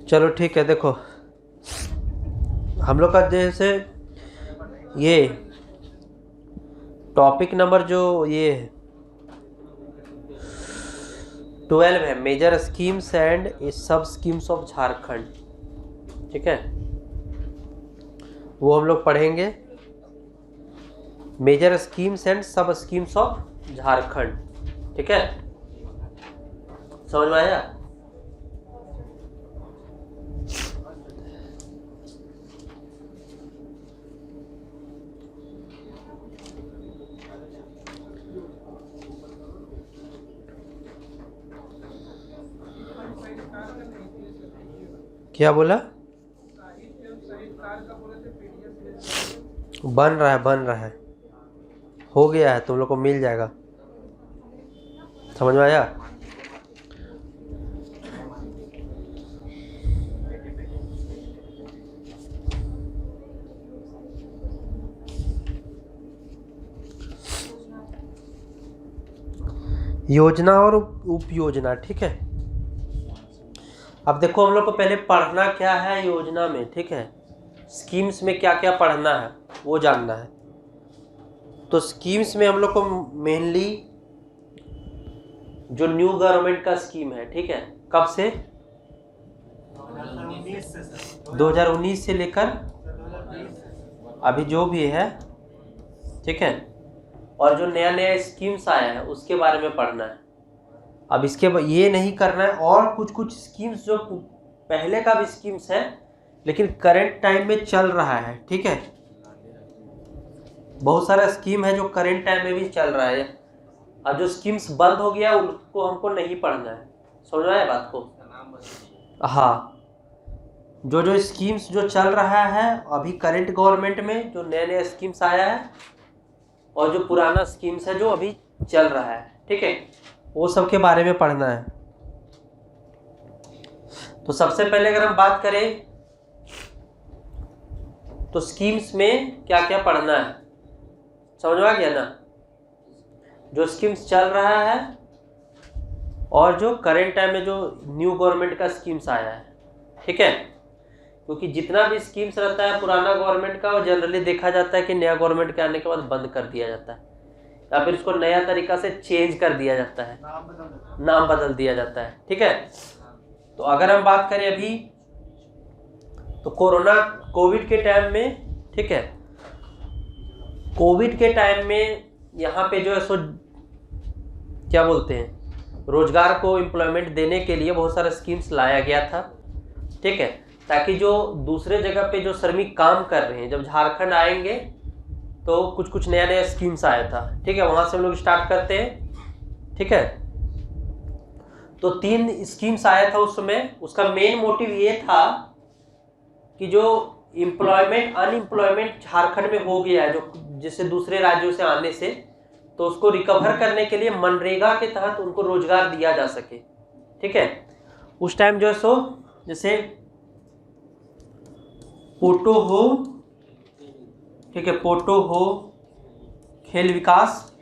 चलो ठीक है। देखो हम लोग का जैसे ये टॉपिक नंबर जो ये 12 है, मेजर स्कीम्स एंड सब स्कीम्स ऑफ झारखंड। ठीक है, वो हम लोग पढ़ेंगे। मेजर स्कीम्स एंड सब स्कीम्स ऑफ झारखंड। ठीक है, समझ में आया? क्या बोला? बन रहा है, हो गया है, तुम लोग को मिल जाएगा। समझ में आया? योजना और उपयोजना। ठीक है, अब देखो हम लोग को पहले पढ़ना क्या है योजना में। ठीक है, स्कीम्स में क्या क्या पढ़ना है वो जानना है। तो स्कीम्स में हम लोग को मेनली जो न्यू गवर्नमेंट का स्कीम है, ठीक है, कब से? 2019 से लेकर अभी जो भी है। ठीक है, और जो नया नया स्कीम्स आया है उसके बारे में पढ़ना है। अब इसके ये नहीं करना है, और कुछ कुछ स्कीम्स जो पहले का भी स्कीम्स है लेकिन करंट टाइम में चल रहा है। ठीक है, बहुत सारा स्कीम है जो करंट टाइम में भी चल रहा है। अब जो स्कीम्स बंद हो गया उनको हमको नहीं पढ़ना है। समझ में आया बात को? हाँ, जो जो स्कीम्स जो चल रहा है अभी करंट गवर्नमेंट में, जो नया नया स्कीम्स आया है, और जो पुराना स्कीम्स है जो अभी चल रहा है। ठीक है, वो सब के बारे में पढ़ना है। तो सबसे पहले अगर हम बात करें तो स्कीम्स में क्या क्या पढ़ना है, समझ में आ गया ना? जो स्कीम्स चल रहा है और जो करंट टाइम में जो न्यू गवर्नमेंट का स्कीम्स आया है। ठीक है, क्योंकि जितना भी स्कीम्स रहता है पुराना गवर्नमेंट का, वो जनरली देखा जाता है कि नया गवर्नमेंट के आने के बाद बंद कर दिया जाता है, या फिर इसको नया तरीका से चेंज कर दिया जाता है, नाम बदल दिया जाता है। ठीक है, तो अगर हम बात करें अभी तो कोविड के टाइम में, ठीक है, कोविड के टाइम में यहाँ पे जो है सो क्या बोलते हैं, रोजगार को एम्प्लॉयमेंट देने के लिए बहुत सारा स्कीम्स लाया गया था। ठीक है, ताकि जो दूसरे जगह पे जो श्रमिक काम कर रहे हैं जब झारखंड आएंगे तो कुछ कुछ नया नया स्कीम्स आया था। ठीक है, वहां से हम लोग स्टार्ट करते हैं। ठीक है, तो 3 स्कीम्स आया था उस समय। उसका मेन मोटिव ये था कि जो एम्प्लॉयमेंट अनएम्प्लॉयमेंट झारखंड में हो गया है, जो जैसे दूसरे राज्यों से आने से, तो उसको रिकवर करने के लिए मनरेगा के तहत उनको रोजगार दिया जा सके। ठीक है, उस टाइम जो है सो जैसे पोटो हो, ठीक है, पोटो हो खेल विकास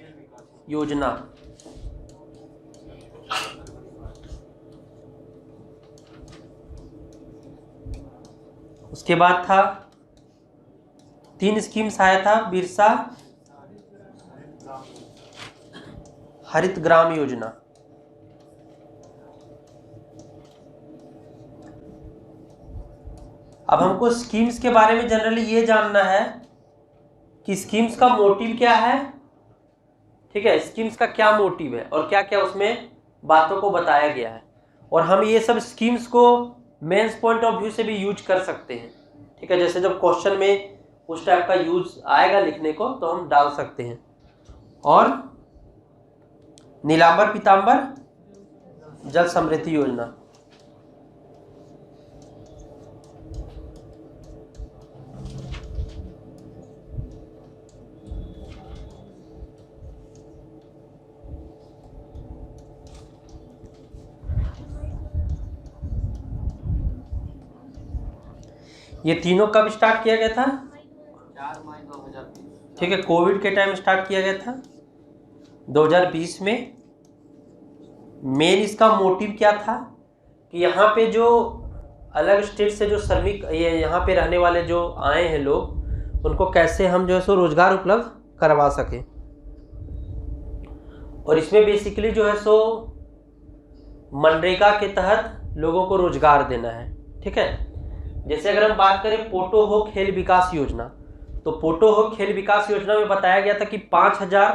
योजना, उसके बाद था 3 स्कीम्स आया था, बिरसा हरित ग्राम योजना। अब हमको स्कीम्स के बारे में जनरली ये जानना है कि स्कीम्स का मोटिव क्या है। ठीक है, स्कीम्स का क्या मोटिव है और क्या क्या उसमें बातों को बताया गया है, और हम ये सब स्कीम्स को मेंस पॉइंट ऑफ व्यू से भी यूज कर सकते हैं। ठीक है, जैसे जब क्वेश्चन में उस टाइप का यूज आएगा लिखने को तो हम डाल सकते हैं। और नीलांबर पीतांबर जल समृद्धि योजना, ये तीनों कब स्टार्ट किया गया था? 4 मई 2020। ठीक है, कोविड के टाइम स्टार्ट किया गया था 2020 में। मेन इसका मोटिव क्या था कि यहाँ पे जो अलग स्टेट से जो श्रमिक ये यहाँ पे रहने वाले जो आए हैं लोग, उनको कैसे हम जो है सो रोजगार उपलब्ध करवा सकें। और इसमें बेसिकली जो है सो मनरेगा के तहत लोगों को रोजगार देना है, ठीक है। जैसे अगर हम बात करें पोटो हो खेल विकास योजना, तो पोटो हो खेल विकास योजना में बताया गया था कि 5000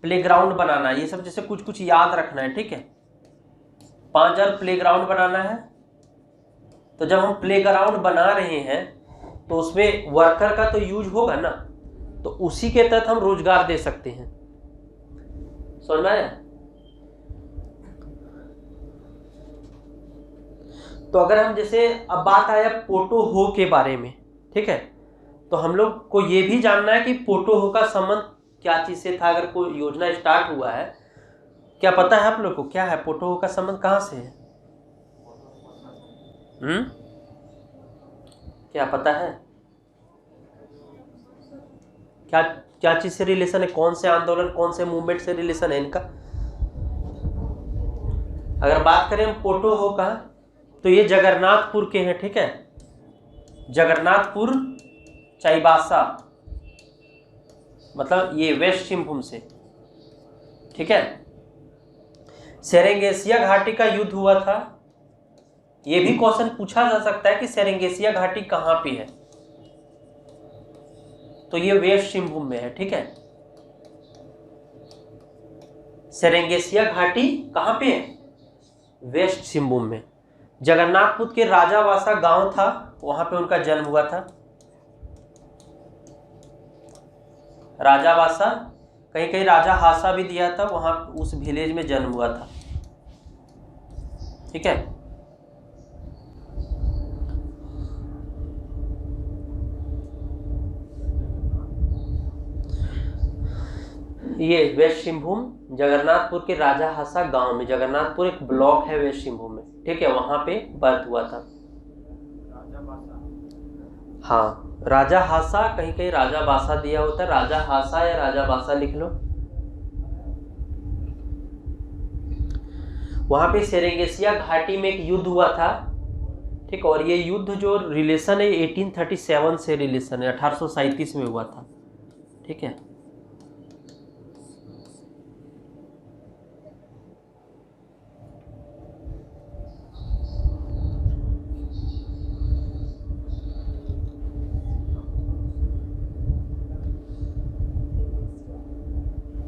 प्लेग्राउंड बनाना है। ये सब जैसे कुछ कुछ याद रखना है, ठीक है। 5000 प्लेग्राउंड बनाना है। तो जब हम प्लेग्राउंड बना रहे हैं तो उसमें वर्कर का तो यूज होगा ना, तो उसी के तहत हम रोजगार दे सकते हैं। समझ में आया? तो अगर हम जैसे अब बात आया पोटो हो के बारे में, ठीक है, तो हम लोग को ये भी जानना है कि पोटो हो का संबंध क्या चीज से था। अगर कोई योजना स्टार्ट हुआ है, क्या पता है आप लोग को क्या है पोटो हो का संबंध कहां से है? क्या पता है? क्या क्या चीज से रिलेशन है? कौन से आंदोलन, कौन से मूवमेंट से रिलेशन है इनका? अगर बात करें हम पोटो हो का, तो ये जगन्नाथपुर के हैं, ठीक है। जगन्नाथपुर चाईबासा, मतलब ये वेस्ट सिंहभूम से, ठीक है। सेरेंगेशिया घाटी का युद्ध हुआ था। ये भी क्वेश्चन पूछा जा सकता है कि सेरेंगेशिया घाटी कहां पे है, तो ये वेस्ट सिंहभूम में है, ठीक है। सेरेंगेशिया घाटी कहां पे है? वेस्ट सिंहभूम में। जगन्नाथपुर के राजावासा गांव था, वहां पे उनका जन्म हुआ था। राजावासा, कहीं कहीं राजा हासा भी दिया था, वहां उस विलेज में जन्म हुआ था, ठीक है। ये वेस्ट सिंहभूम जगन्नाथपुर के राजा हासा गांव में, जगन्नाथपुर एक ब्लॉक है वेस्ट सिंहभूम में, ठीक है, वहां पे बर्थ हुआ था। हाँ, राजा हासा, कहीं कहीं राजा बासा दिया होता है, राजा हासा या राजा बासा लिख लो। वहां पे सेरेंगेशिया घाटी में एक युद्ध हुआ था, ठीक, और ये युद्ध जो रिलेशन है 1837 से रिलेशन है, 1837 में हुआ था, ठीक है।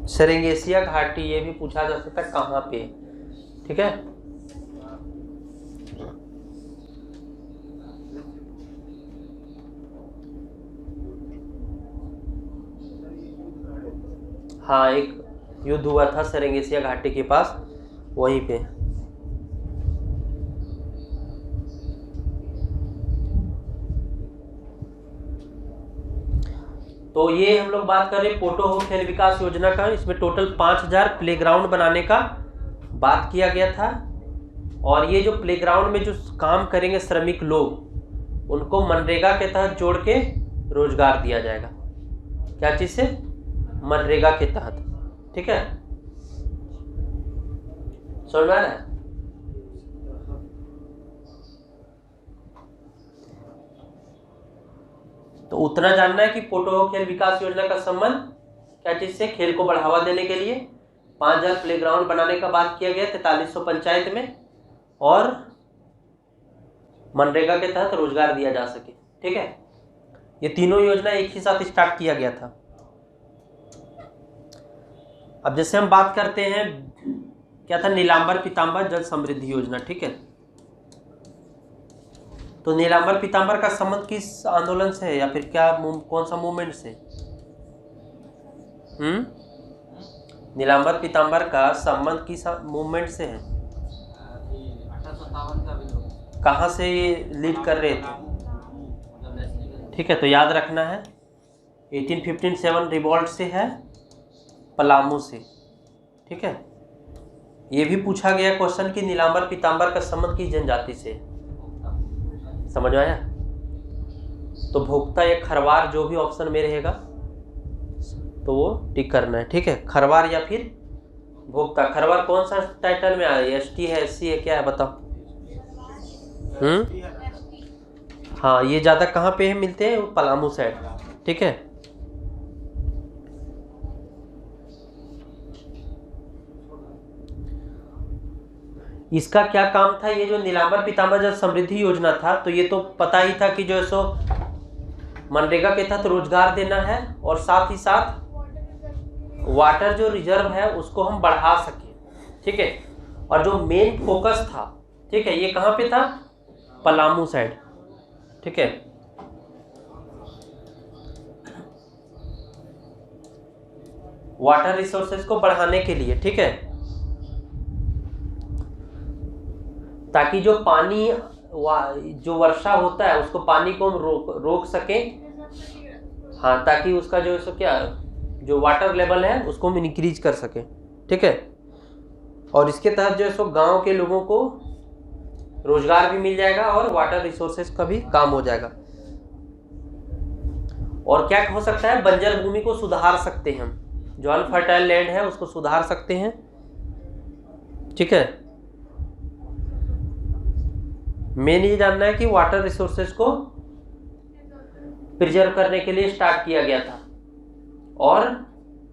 सेरेंगेशिया घाटी, ये भी पूछा जा सकता है कहाँ पे, ठीक है। हाँ, एक युद्ध हुआ था सेरेंगेशिया घाटी के पास, वहीं पे। तो ये हम लोग बात कर रहे हैं पोटो हो खेल विकास योजना का। इसमें टोटल 5000 प्लेग्राउंड बनाने का बात किया गया था। और ये जो प्लेग्राउंड में जो काम करेंगे श्रमिक लोग, उनको मनरेगा के तहत जोड़ के रोजगार दिया जाएगा। क्या चीज से? मनरेगा के तहत, ठीक है। समझ में आ रहा है? तो उतना जानना है कि पोटो हो खेल विकास योजना का संबंध क्या चीज से? खेल को बढ़ावा देने के लिए 5000 प्लेग्राउंड बनाने का बात किया गया 4300 पंचायत में, और मनरेगा के तहत रोजगार दिया जा सके, ठीक है। ये तीनों योजना एक ही साथ स्टार्ट किया गया था। अब जैसे हम बात करते हैं, क्या था? नीलांबर पीतांबर जल समृद्धि योजना, ठीक है। तो नीलांबर पीतांबर का संबंध किस आंदोलन से है, या फिर क्या कौन सा मूवमेंट से? नीलांबर पीतांबर का संबंध किस मूवमेंट से है? 1857 का विद्रोह। कहाँ से ये लीड कर रहे थे? ठीक है, तो याद रखना है 1857 रिवॉल्ट से है, पलामू से, ठीक है। ये भी पूछा गया क्वेश्चन कि नीलांबर पीतांबर का संबंध किस जनजाति से? समझ में आया? तो भोक्ता या खरवार, जो भी ऑप्शन में रहेगा तो वो टिक करना है, ठीक है। खरवार या फिर भोक्ता। खरवार कौन सा टाइटल में आया? एसटी है, एससी है, क्या है बताओ? हाँ, ये ज़्यादा कहाँ पे है मिलते हैं? पलामू साइड, ठीक है। इसका क्या काम था? ये जो नीलांबर पीतांबर जल समृद्धि योजना था, तो ये तो पता ही था कि जो है सो मनरेगा के तहत रोजगार देना है और साथ ही साथ वाटर जो रिजर्व है उसको हम बढ़ा सकें, ठीक है। और जो मेन फोकस था, ठीक है, ये कहाँ पे था? पलामू साइड, ठीक है। वाटर रिसोर्सेज को बढ़ाने के लिए, ठीक है, ताकि जो पानी जो वर्षा होता है उसको पानी को हम रोक सकें। हाँ, ताकि उसका जो है सो क्या जो वाटर लेवल है उसको हम इंक्रीज कर सकें, ठीक है। और इसके तहत जो है सो गांव के लोगों को रोजगार भी मिल जाएगा और वाटर रिसोर्सेज का भी काम हो जाएगा। और क्या हो सकता है? बंजर भूमि को सुधार सकते हैं हम, जो अनफर्टाइल लैंड है उसको सुधार सकते हैं, ठीक है। मेन ये जानना है कि वाटर रिसोर्सेज को प्रिजर्व करने के लिए स्टार्ट किया गया था और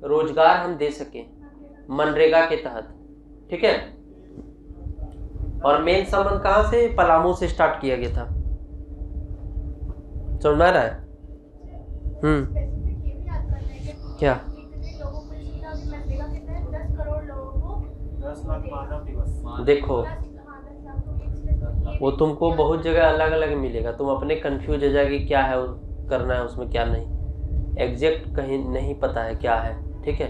रोजगार हम दे सकें मनरेगा के तहत, ठीक है। और मेन संबंध कहां से? पलामू से स्टार्ट किया गया था। समझ में आ रहा है? क्या? 10 लाख मानव दिवस। देखो, वो तुमको बहुत जगह अलग अलग मिलेगा, तुम अपने कंफ्यूज हो जाएगी क्या है करना है उसमें, क्या नहीं, एग्जैक्ट कहीं नहीं पता है क्या है, ठीक है।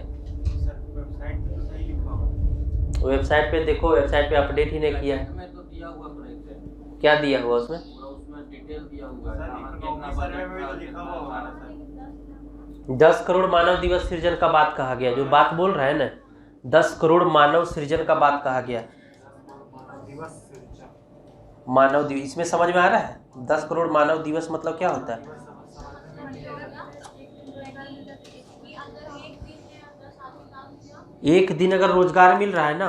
वेबसाइट पे देखो, वेबसाइट पे अपडेट ही नहीं किया है। में तो दिया हुआ है। क्या दिया हुआ उसमें? उसमें डिटेल दिया हुआ है। कितना सर्वे में तो लिखा हुआ होगा ना सर। 10 करोड़ मानव दिवस सृजन का बात कहा गया, जो बात बोल रहा है ना, 10 करोड़ मानव सृजन का बात कहा गया। मानव दिवस इसमें समझ में आ रहा है? 10 करोड़ मानव दिवस मतलब क्या होता है? एक दिन अगर रोजगार मिल रहा है ना,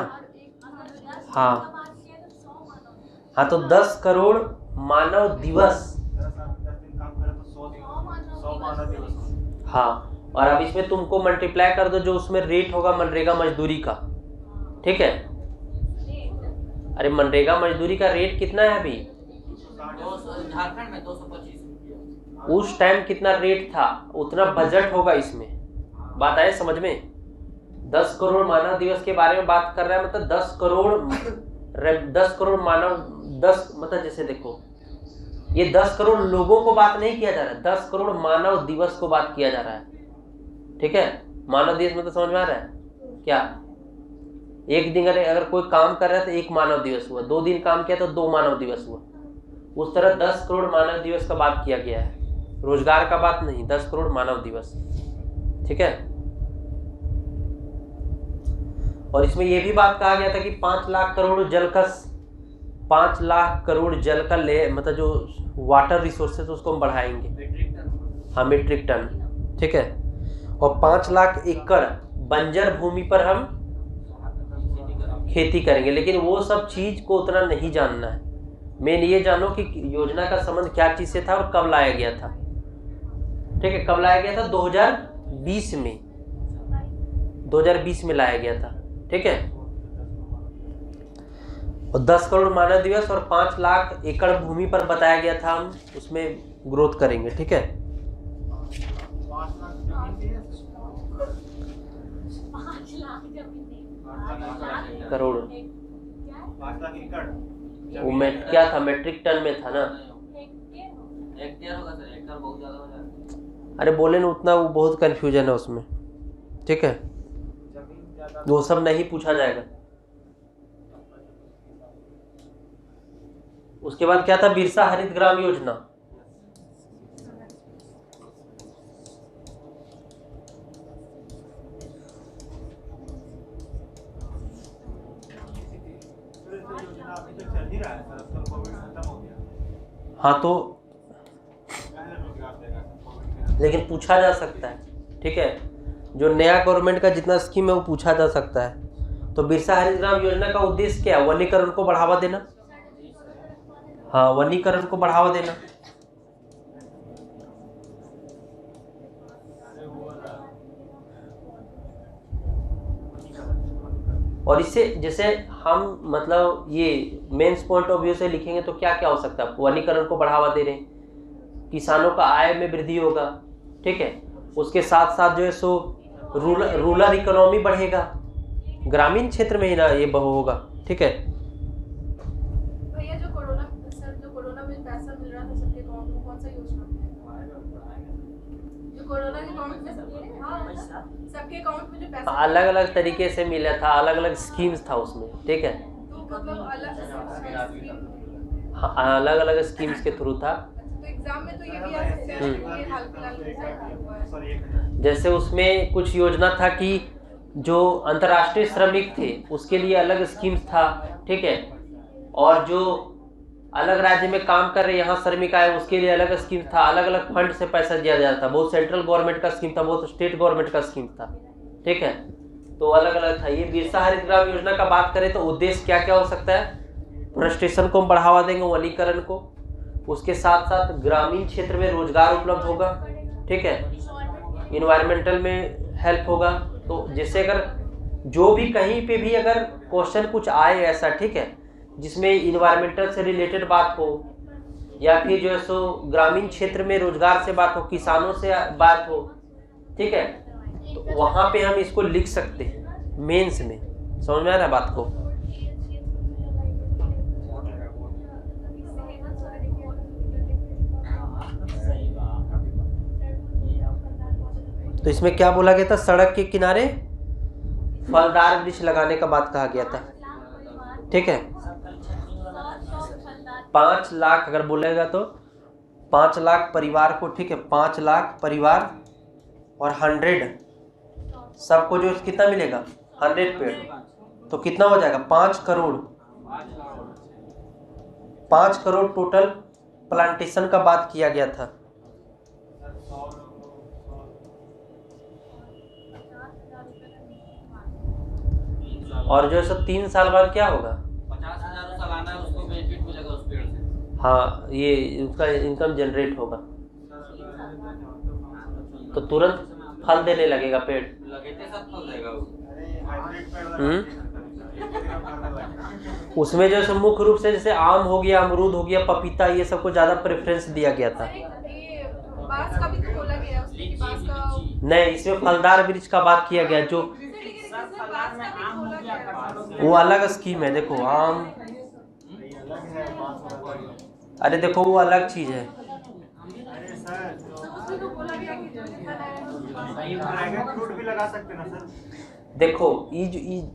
हाँ हाँ, तो 10 करोड़ मानव दिवस, हाँ। और अब इसमें तुमको मल्टीप्लाई कर दो जो उसमें रेट होगा मनरेगा मजदूरी का, ठीक है। अरे मनरेगा मजदूरी का रेट कितना है अभी? झारखंड में 225 रुपया। उस टाइम कितना रेट था उतना बजट होगा इसमें। बात आए समझ में? 10 करोड़ मानव दिवस के बारे में बात कर रहा है, मतलब 10 करोड़ मानव, 10 मतलब जैसे देखो, ये 10 करोड़ लोगों को बात नहीं किया जा रहा है, 10 करोड़ मानव दिवस को बात किया जा रहा है, ठीक है। मानव दिवस मतलब समझ में आ रहा है क्या? एक दिन अगर कोई काम कर रहा है तो एक मानव दिवस हुआ, 2 दिन काम किया तो 2 मानव दिवस हुआ। उस तरह 10 करोड़ मानव दिवस का बात किया गया है, रोजगार का बात नहीं, 10 करोड़ मानव दिवस, ठीक है। और इसमें यह भी बात कहा गया था कि 5 लाख करोड़ जल का, 5 लाख करोड़ जल का मतलब जो वाटर रिसोर्सेज उसको हम बढ़ाएंगे, हाँ, मीट्रिक टन, ठीक है। और 5 लाख एकड़ बंजर भूमि पर हम खेती करेंगे। लेकिन वो सब चीज को उतना नहीं जानना है, मेन ये जानो कि योजना का संबंध क्या चीज से था और कब लाया गया था, ठीक है। कब लाया गया था? 2020 में, 2020 में लाया गया था, ठीक है। और 10 करोड़ मानव दिवस और 5 लाख एकड़ भूमि पर बताया गया था हम उसमें ग्रोथ करेंगे, ठीक है। 5 करोड़ वो क्या था? मेट्रिक टन में था ना? हेक्टेयर होगा सर, हेक्टेयर बहुत ज्यादा हो जाएगा। अरे बोले ना उतना, वो बहुत कंफ्यूजन है उसमें, ठीक है। वो सब नहीं पूछा जाएगा। उसके बाद क्या था? बिरसा हरित ग्राम योजना, हाँ। तो लेकिन पूछा जा सकता है, ठीक है। जो नया गवर्नमेंट का जितना स्कीम है वो पूछा जा सकता है। तो बिरसा हरित ग्राम योजना का उद्देश्य क्या है? वनीकरण को बढ़ावा देना, हाँ, वनीकरण को बढ़ावा देना, और इससे जैसे हम मतलब ये मेंस पॉइंट ऑफ व्यू से लिखेंगे तो क्या क्या हो सकता है। वनीकरण को बढ़ावा दे रहे हैं, किसानों का आय में वृद्धि होगा, ठीक है। उसके साथ साथ जो है सो रूरल इकोनॉमी बढ़ेगा, ग्रामीण क्षेत्र में ही ना ये होगा, ठीक है। भैया जो कोरोना में पैसा मिल रहा था सबके अकाउंट में, कौन सा योजना जो कोरोना के अकाउंट में सबके अकाउंट में जो पैसा अलग अलग तरीके से मिला था, अलग अलग स्कीम्स था उसमें, ठीक है। तो मतलब हाँ, अलग अलग स्कीम्स के थ्रू था। तो एग्जाम में तो ये भी आ सकता है कि ये हाल फिलहाल में जैसे उसमें कुछ योजना था कि जो अंतर्राष्ट्रीय श्रमिक थे उसके लिए अलग स्कीम्स था, ठीक है। और जो अलग राज्य में काम कर रहे यहाँ श्रमिक आए उसके लिए अलग स्कीम था, अलग अलग फंड से पैसा दिया जाता था। बहुत सेंट्रल गवर्नमेंट का स्कीम था, बहुत स्टेट गवर्नमेंट का स्कीम था, ठीक है। तो अलग अलग था। ये बिरसा हरित ग्राम योजना का बात करें तो उद्देश्य क्या क्या हो सकता है। फोरेस्टेशन को हम बढ़ावा देंगे, वनीकरण को, उसके साथ साथ ग्रामीण क्षेत्र में रोजगार उपलब्ध होगा, ठीक है। इन्वायरमेंटल में हेल्प होगा। तो जैसे अगर जो भी कहीं पे भी अगर क्वेश्चन कुछ आए ऐसा, ठीक है, जिसमें इन्वायरमेंटल से रिलेटेड बात हो या फिर जो है सो ग्रामीण क्षेत्र में रोजगार से बात हो, किसानों से बात हो, ठीक है, तो वहाँ पे हम इसको लिख सकते हैं मेंस में। समझ में आ रहा है बात को। तो इसमें क्या बोला गया था, सड़क के किनारे फलदार वृक्ष लगाने का बात कहा गया था, ठीक है। 5 लाख अगर बोलेगा तो 5 लाख परिवार को, ठीक है, 5 लाख परिवार और 100 सबको जो कितना मिलेगा 100 पेड़, तो कितना हो जाएगा 5 करोड़। 5 करोड़ टोटल प्लांटेशन का बात किया गया था। और जो है सो 3 साल बाद क्या होगा, 50,000 सालाना उसको बेनिफिट मिलेगा उस पेड़ से। हाँ, ये उसका इनकम जनरेट होगा, तो तुरंत फल देने लगेगा पेड़। लगेते सब फल देगा वो। उसमें जो है मुख्य रूप से जैसे आम हो गया, अमरूद हो गया, पपीता, ये सबको ज्यादा प्रेफरेंस दिया गया था। बांस का भी तो बोला गया उसमें कि बांस का नहीं, इसमें फलदार वृक्ष का बात किया गया, जो वो अलग स्कीम है। देखो आम, अरे देखो वो अलग चीज है। देखो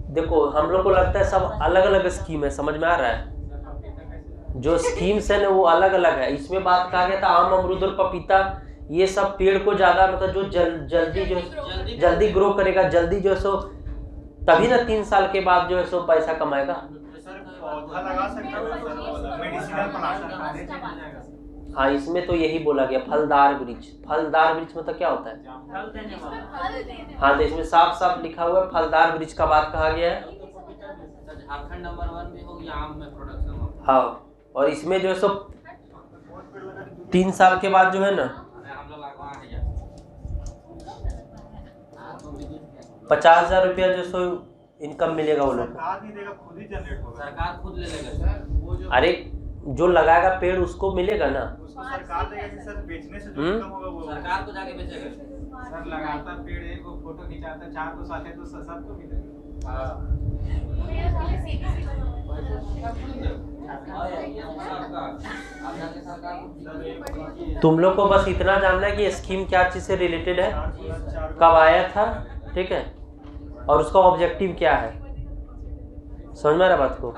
देखो हम लोग को लगता है सब अलग अलग स्कीम है, समझ में आ रहा है। जो स्कीम्स है ना वो अलग अलग है। इसमें बात कहा गया था आम, अमरूद और पपीता, ये सब पेड़ को ज्यादा मतलब जो जल्दी ग्रो करेगा, जल्दी जो है सो तभी ना 3 साल के बाद जो है सो पैसा कमाएगा। हाँ, इसमें तो यही बोला गया फलदार वृक्ष। फलदार वृक्ष मतलब क्या होता है, हाँ, तो इसमें साफ साफ लिखा हुआ है फलदार वृक्ष का बात कहा गया है। झारखंड नंबर 1 भी हो गया आम में प्रोडक्शन। हाँ, और इसमें जो है सो 3 साल के बाद जो है ना 50,000 रुपया जो सो इनकम मिलेगा वो लोग। सरकार खुद ले लेगा। अरे जो लगाएगा पेड़ उसको मिलेगा ना। सरकार देगा कि सर बेचने से जो इनकम होगा वो सरकार को जाके बेचेगा। सर लगाता पेड़ एक वो फोटो खिंचाता 4 तो साथ है तो सबको मिलेगा। तुम लोग को बस इतना जानना है कि स्कीम क्या चीज से रिलेटेड है, कब आया था, ठीक है, और उसका ऑब्जेक्टिव क्या है। समझ में आ रहा बात को,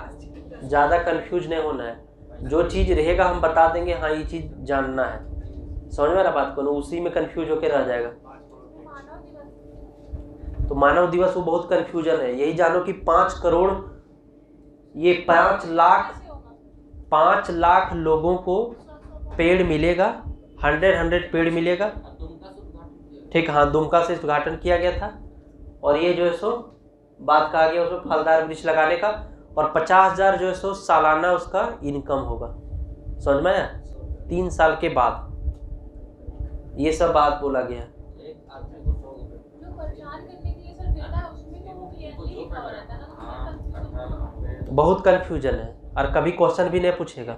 ज्यादा कंफ्यूज नहीं होना है। जो चीज रहेगा हम बता देंगे, हाँ ये चीज जानना है। समझ में आ रहा बात को ना, उसी में कंफ्यूज होकर रह जाएगा। तो मानव दिवस वो बहुत कंफ्यूजन है। यही जानो कि 5 करोड़, ये 5 लाख लोगों को पेड़ मिलेगा, 100 पेड़ मिलेगा, ठीक। हाँ, दुमका से उद्घाटन किया गया था। और ये जो है सो बात कहा गया उसमें फलदार वृक्ष लगाने का, और 50,000 जो है सो सालाना उसका इनकम होगा। समझ में आया, 3 साल के बाद ये सब बात बोला गया। जो प्रचार करने के लिए सर देता है उसमें तो वो क्लियरली लिखा हुआ रहता है ना, बहुत कन्फ्यूजन है और कभी क्वेश्चन भी नहीं पूछेगा।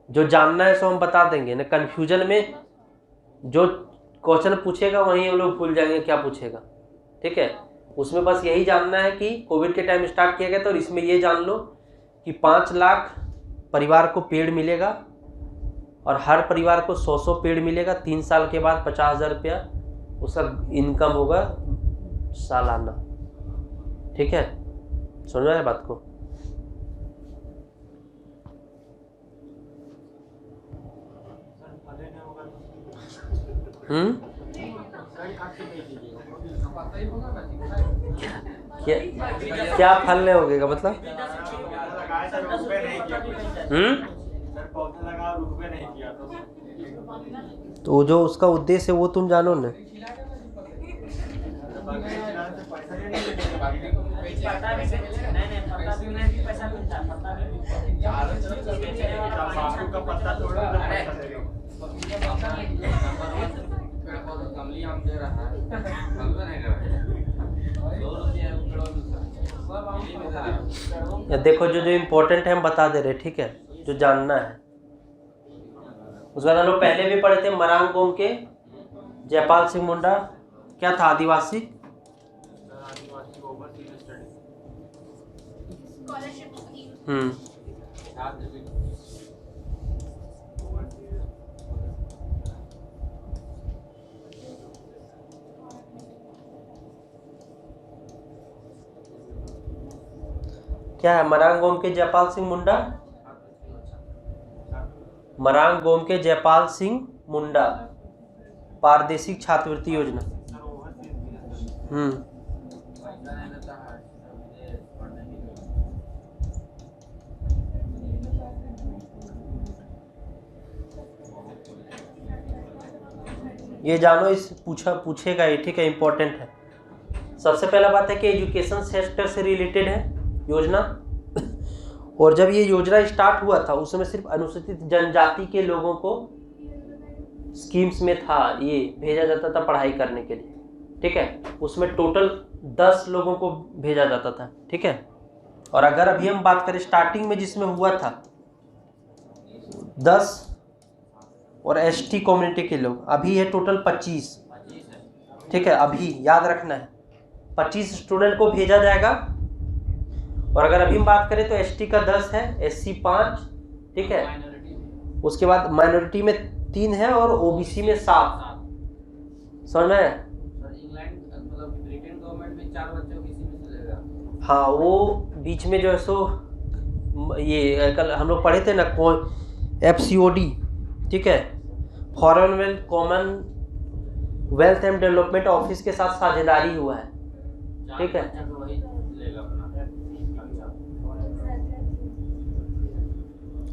जो जानना है सो हम बता देंगे ना, कन्फ्यूजन में जो क्वेश्चन पूछेगा वहीं हम लोग भूल जाएंगे क्या पूछेगा। ठीक है, उसमें बस यही जानना है कि कोविड के टाइम स्टार्ट किया गया था और इसमें ये जान लो कि 5 लाख परिवार को पेड़ मिलेगा और हर परिवार को 100 पेड़ मिलेगा। 3 साल के बाद 50,000 रुपया उसका इनकम होगा सालाना। ठीक है, समझ में आया बात को? क्या फल नहीं होगा मतलब? तो जो उसका उद्देश्य है वो तुम जानो ना। देखो जो जो इम्पोर्टेंट है हम बता दे रहे, ठीक है, जो जानना है। उसके बाद हम लोग पहले भी पढ़े थे मरांग गोम के जयपाल सिंह मुंडा, क्या था? आदिवासी क्या है? मरांग गोम के जयपाल सिंह मुंडा, मरांग गोम के जयपाल सिंह मुंडा पारदेशिक छात्रवृत्ति योजना। ये जानो, इस पूछेगा ये, ठीक है, इंपॉर्टेंट है। सबसे पहला बात है कि एजुकेशन सेक्टर से रिलेटेड है योजना। और जब ये योजना स्टार्ट हुआ था उस समय सिर्फ अनुसूचित जनजाति के लोगों को स्कीम्स में था, ये भेजा जाता था पढ़ाई करने के लिए। ठीक है, उसमें टोटल 10 लोगों को भेजा जाता था। ठीक है, और अगर अभी हम बात करें स्टार्टिंग में जिसमें हुआ था 10 और एसटी कम्युनिटी के लोग, अभी है टोटल 25। ठीक है, अभी याद रखना है 25 स्टूडेंट को भेजा जाएगा। और अगर अभी हम बात करें तो एसटी का 10 है, एससी 5, ठीक है, उसके बाद माइनॉरिटी में 3 है और ओबीसी में 7। समझ में? हाँ, वो बीच में जो है सो ये कल हम लोग पढ़े थे ना, FCOD, ठीक है, foreign wealth common wealth and development office के साथ साझेदारी हुआ है। ठीक है,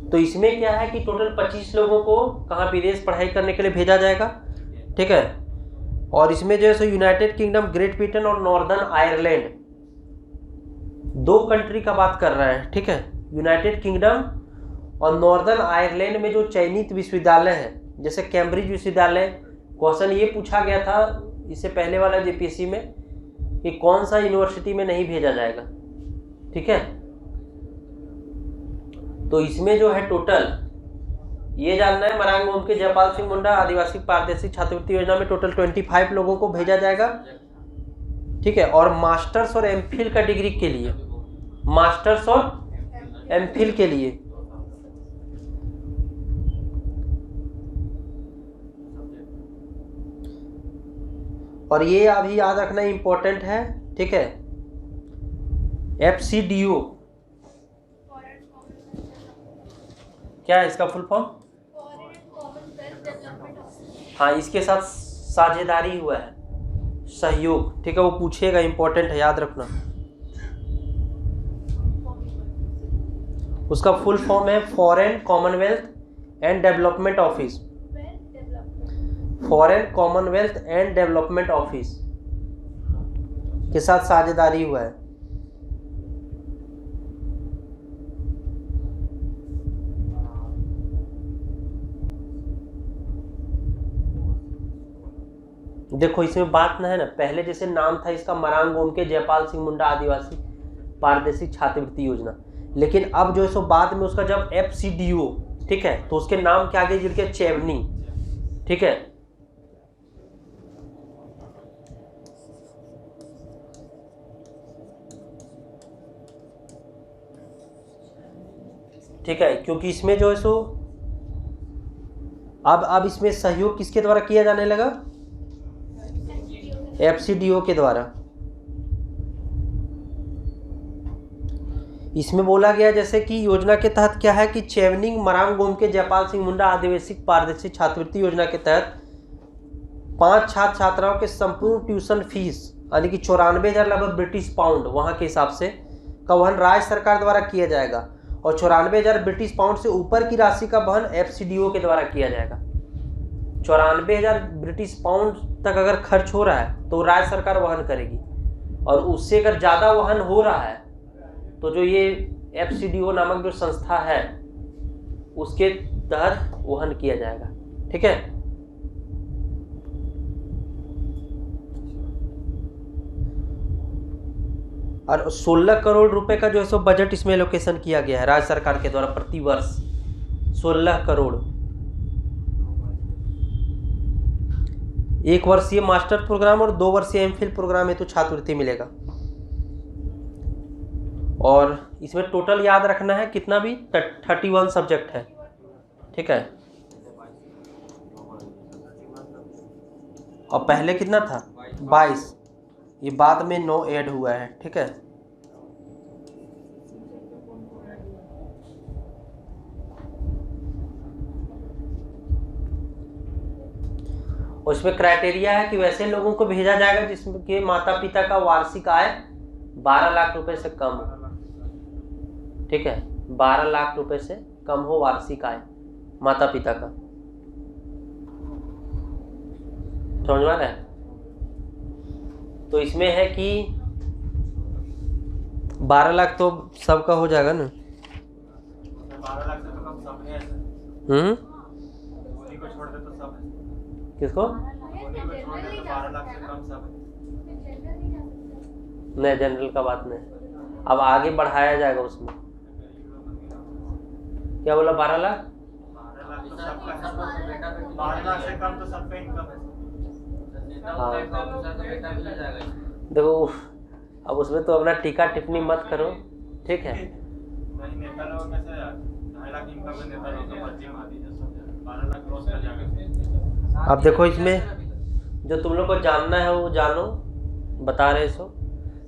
तो इसमें क्या है कि टोटल 25 लोगों को कहाँ विदेश पढ़ाई करने के लिए भेजा जाएगा। ठीक है, और इसमें जो है सो यूनाइटेड किंगडम, ग्रेट ब्रिटेन और नॉर्दर्न आयरलैंड 2 कंट्री का बात कर रहा है। ठीक है, यूनाइटेड किंगडम और नॉर्दर्न आयरलैंड में जो चयनित विश्वविद्यालय है, जैसे कैम्ब्रिज विश्वविद्यालय। क्वेश्चन ये पूछा गया था इससे पहले वाला जेपीएससी में कि कौन सा यूनिवर्सिटी में नहीं भेजा जाएगा। ठीक है, तो इसमें जो है टोटल ये जानना है, मरांग गोम के जयपाल सिंह मुंडा आदिवासी पारदेशिक छात्रवृत्ति योजना में टोटल 25 लोगों को भेजा जाएगा। ठीक है, और मास्टर्स और एमफिल का डिग्री के लिए, मास्टर्स और एमफिल के लिए और ये अभी याद रखना इंपॉर्टेंट है। ठीक है, FCDO क्या है इसका फुल फॉर्म? हाँ, इसके साथ साझेदारी हुआ है, सहयोग। ठीक है, वो पूछेगा, इंपॉर्टेंट है, याद रखना। उसका फुल फॉर्म है foreign Commonwealth and development office, foreign Commonwealth and development office के साथ साझेदारी हुआ है। देखो इसमें बात ना है ना, पहले जैसे नाम था इसका मरांग गोम के जयपाल सिंह मुंडा आदिवासी पारदेशिक छात्रवृत्ति योजना, लेकिन अब जो है सो बाद में उसका जब FCDO, ठीक है, तो उसके नाम के आगे जुड़ के चेवनिंग, ठीक है। ठीक है, क्योंकि इसमें जो है सो अब इसमें सहयोग किसके द्वारा किया जाने लगा? FCDO के द्वारा। इसमें बोला गया जैसे कि योजना के तहत क्या है कि चेवनिंग मरांग गोमके जयपाल सिंह मुंडा आदिवासी पारदर्शी छात्रवृत्ति योजना के तहत 5 छात्र छात्राओं के संपूर्ण ट्यूशन फीस यानी कि 94,000 लगभग ब्रिटिश पाउंड वहाँ के हिसाब से का वहन राज्य सरकार द्वारा किया जाएगा, और 94,000 ब्रिटिश पाउंड से ऊपर की राशि का वहन FCDO के द्वारा किया जाएगा। 94,000 ब्रिटिश पाउंड तक अगर खर्च हो रहा है तो राज्य सरकार वहन करेगी, और उससे अगर ज़्यादा वहन हो रहा है तो जो ये FCDO नामक जो संस्था है उसके तहत वहन किया जाएगा। ठीक है, और 16 करोड़ रुपए का जो है सो बजट इसमें एलोकेशन किया गया है राज्य सरकार के द्वारा प्रति वर्ष 16 करोड़। 1 वर्षीय मास्टर प्रोग्राम और 2 वर्षीय MPhil प्रोग्राम हेतु छात्रवृत्ति मिलेगा। और इसमें टोटल याद रखना है कितना भी 31 सब्जेक्ट है। ठीक है, और पहले कितना था 22, ये बाद में 9 ऐड हुआ है। ठीक है, उसमें क्राइटेरिया है कि वैसे लोगों को भेजा जाएगा जिसके माता पिता का वार्षिक आय 12 लाख रुपए से कम हो। ठीक है, 12 लाख रुपए से कम हो वार्षिक आय माता पिता का। समझ में आ रहा है? तो इसमें है कि 12 लाख तो सबका हो जाएगा ना। 12 लाख से तो कम सब है। धोनी को छोड़ दे तो सब है। किसको? धोनी को छोड़ दे तो 12 लाख से कम सब है। नहीं, जनरल का बात नहीं, अब आगे बढ़ाया जाएगा उसमें। क्या बोला 12 लाख? 12 लाख तो सबका है। 12 लाख से कम तो सबका इनकम है। देखो अब उसमें तो अपना टीका टिप्पणी मत करो। ठीक है, नहीं, नेता लोगों में से 2.5 लाख इनकम है, नेता लोगों को मर्जी मार दी 12 लाख क्रॉस कर जाएगा। अब देखो इसमें जो तुम लोग को जानना है वो जानो, बता रहे सो।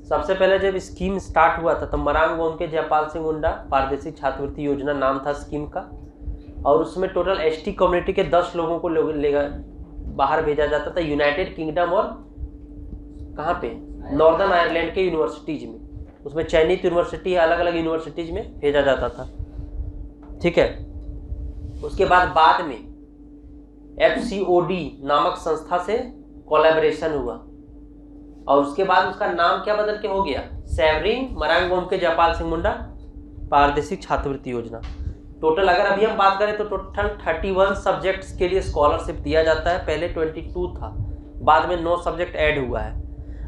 सबसे पहले जब स्कीम स्टार्ट हुआ था तो मरांग गोमके जयपाल सिंह मुंडा पारदर्शी छात्रवृत्ति योजना नाम था स्कीम का, और उसमें टोटल ST कम्युनिटी के 10 लोगों को बाहर भेजा जाता था यूनाइटेड किंगडम और कहाँ पे नॉर्दर्न आयरलैंड के यूनिवर्सिटीज में। उसमें चयनित यूनिवर्सिटी अलग अलग यूनिवर्सिटीज में भेजा जाता था। ठीक है, उसके बाद में FCOD नामक संस्था से कोलैबोरेशन हुआ, और उसके बाद उसका नाम क्या बदल के हो गया सेवरिंग मरांग गोमके जयपाल सिंह मुंडा पारदर्शी छात्रवृत्ति योजना। टोटल अगर अभी हम बात करें तो टोटल 31 सब्जेक्ट्स के लिए स्कॉलरशिप दिया जाता है। पहले 22 था, बाद में 9 सब्जेक्ट ऐड हुआ है।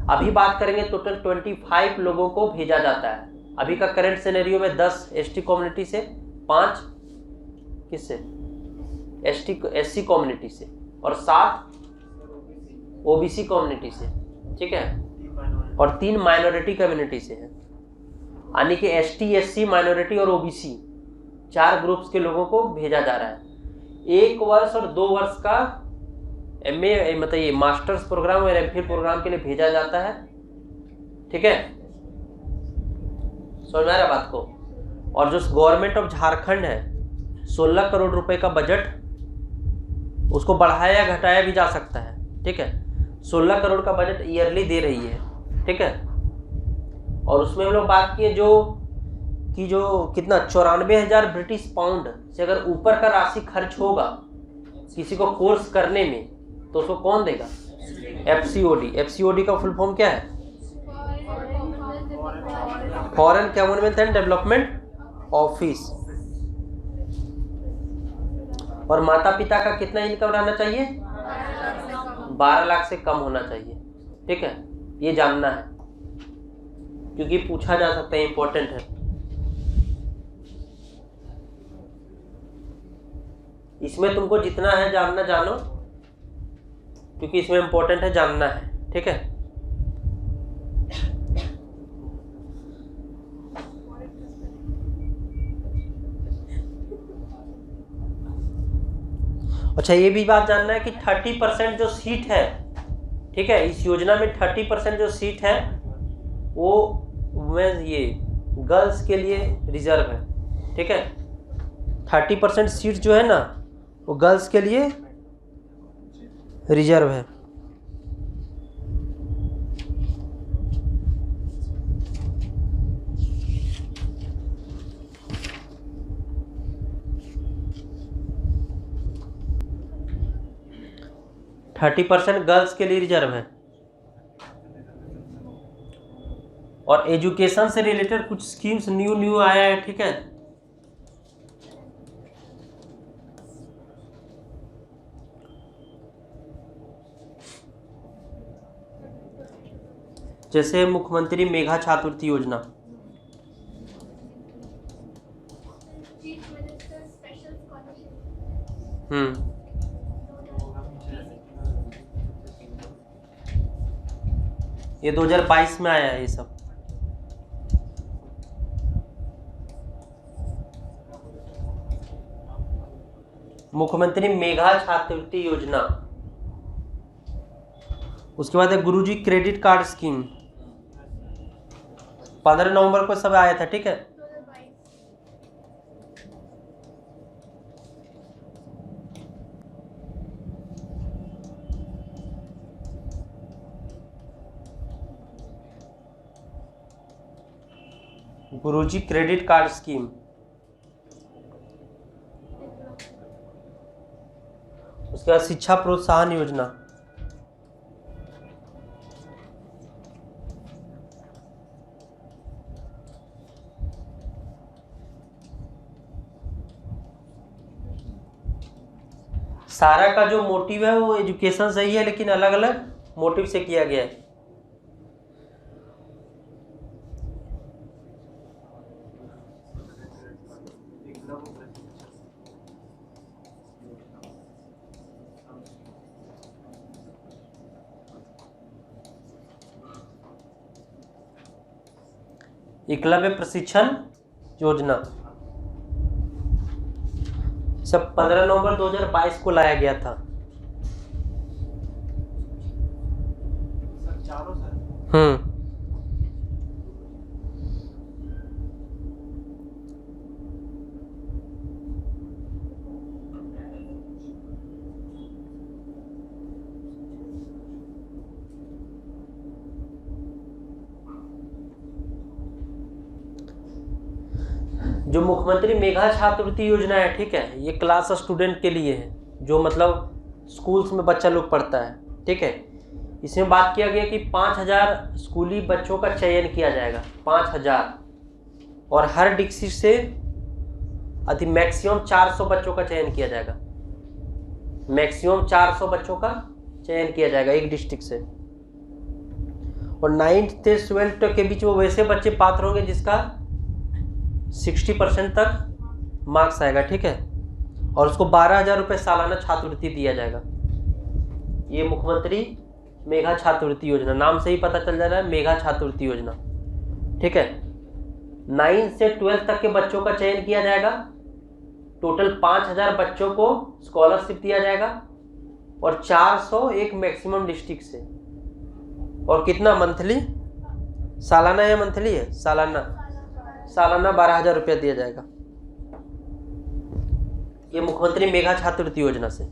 अभी बात करेंगे टोटल 25 लोगों को भेजा जाता है। अभी का करंट सिनेरियो में 10 ST कम्युनिटी से, 5 किससे SC कम्युनिटी से, और 7 OBC कम्युनिटी से। ठीक है, और 3 माइनॉरिटी कम्युनिटी से है, यानी कि ST SC माइनॉरिटी और OBC 4 ग्रुप्स के लोगों को भेजा जा रहा है। 1 वर्ष और 2 वर्ष का MA मतलब ये मास्टर्स प्रोग्राम और MPhil प्रोग्राम के लिए भेजा जाता है। ठीक है, समझ में आ रहा बात को? और जो गवर्नमेंट ऑफ झारखंड है 16 करोड़ रुपए का बजट, उसको बढ़ाया घटाया भी जा सकता है। ठीक है, 16 करोड़ का बजट ईयरली दे रही है। ठीक है, और उसमें हम लोग बात किए जो कितना 94,000 ब्रिटिश पाउंड से अगर ऊपर का राशि खर्च होगा किसी को कोर्स करने में तो उसको कौन देगा? FCOD। FCOD का फुल फॉर्म क्या है? Foreign community and development office. और माता पिता का कितना इनकम रहना चाहिए? 12 लाख से कम होना चाहिए। ठीक है, ये जानना है क्योंकि पूछा जा सकता है, इंपॉर्टेंट है। इसमें तुमको जितना है जानना जानो, क्योंकि इसमें इम्पोर्टेंट है, जानना है, ठीक है। अच्छा, ये भी बात जानना है कि 30% जो सीट है, ठीक है, इस योजना में 30% जो सीट है वो वुमेन्स, ये गर्ल्स के लिए रिजर्व है, ठीक है। 30% सीट जो है ना वो गर्ल्स के लिए रिजर्व है। थर्टी 30% गर्ल्स के लिए रिजर्व है। और एजुकेशन से रिलेटेड कुछ स्कीम्स न्यू आया है, ठीक है। जैसे मुख्यमंत्री मेघा छात्रवृत्ति योजना, चीफ मिनिस्टर स्पेशल स्कॉलरशिप, ये 2022 में आया है ये सब। मुख्यमंत्री मेघा छात्रवृत्ति योजना। उसके बाद है गुरुजी क्रेडिट कार्ड स्कीम, 15 नवंबर को सब आया था, ठीक है। 2022। गुरुजी क्रेडिट कार्ड स्कीम। उसके बाद शिक्षा प्रोत्साहन योजना, सारा का जो मोटिव है वो एजुकेशन सही है, लेकिन अलग अलग मोटिव से किया गया है। एकलव्य प्रशिक्षण योजना सब 15 नवंबर 2022 को लाया गया था। सर चारों सर जो मुख्यमंत्री मेघा छात्रवृत्ति योजना है, ठीक है, ये क्लास स्टूडेंट के लिए है, जो मतलब स्कूल्स में बच्चा लोग पढ़ता है, ठीक है। इसमें बात किया गया कि 5000 स्कूली बच्चों का चयन किया जाएगा, 5000, और हर डिस्ट्रिक्ट से मैक्सिमम 400 बच्चों का चयन किया जाएगा। मैक्सिमम 400 बच्चों का चयन किया जाएगा एक डिस्ट्रिक्ट से। और 9th से 12th के बीच वो वैसे बच्चे पात्र होंगे जिसका 60% तक मार्क्स आएगा, ठीक है। और उसको 12,000 रुपये सालाना छात्रवृत्ति दिया जाएगा। ये मुख्यमंत्री मेघा छात्रवृत्ति योजना, नाम से ही पता चल जा रहा है, मेघा छात्रवृत्ति योजना, ठीक है। 9 से 12 तक के बच्चों का चयन किया जाएगा। टोटल 5000 बच्चों को स्कॉलरशिप दिया जाएगा और 400 एक मैक्सिमम डिस्ट्रिक्ट से। और कितना मंथली, सालाना या मंथली है, सालाना 12,000 रुपया दिया जाएगा। ये मुख्यमंत्री मेघा छात्रवृत्ति योजना से।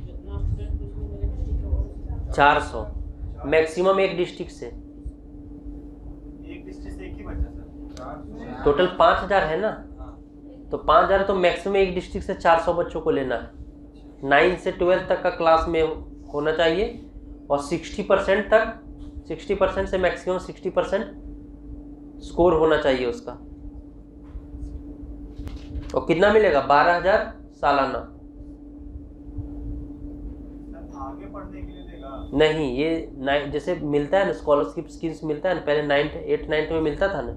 कितना 400 मैक्सिमम एक डिस्ट्रिक्ट से। एक डिस्ट्रिक्ट से एक ही बच्चा सर? टोटल 5000 है ना, तो 5000 तो मैक्सिमम एक डिस्ट्रिक्ट से 400 बच्चों को लेना है। 9 से 12 तक का क्लास में होना चाहिए और 60% तक, 60% से मैक्सिमम 60% स्कोर होना चाहिए उसका। और कितना मिलेगा? 12,000 सालाना। आगे पढ़ने के लिए देगा? नहीं, ये जैसे मिलता है ना स्कॉलरशिप स्कीम्स मिलता है ना, पहले 9th 8th 9th में मिलता था ना।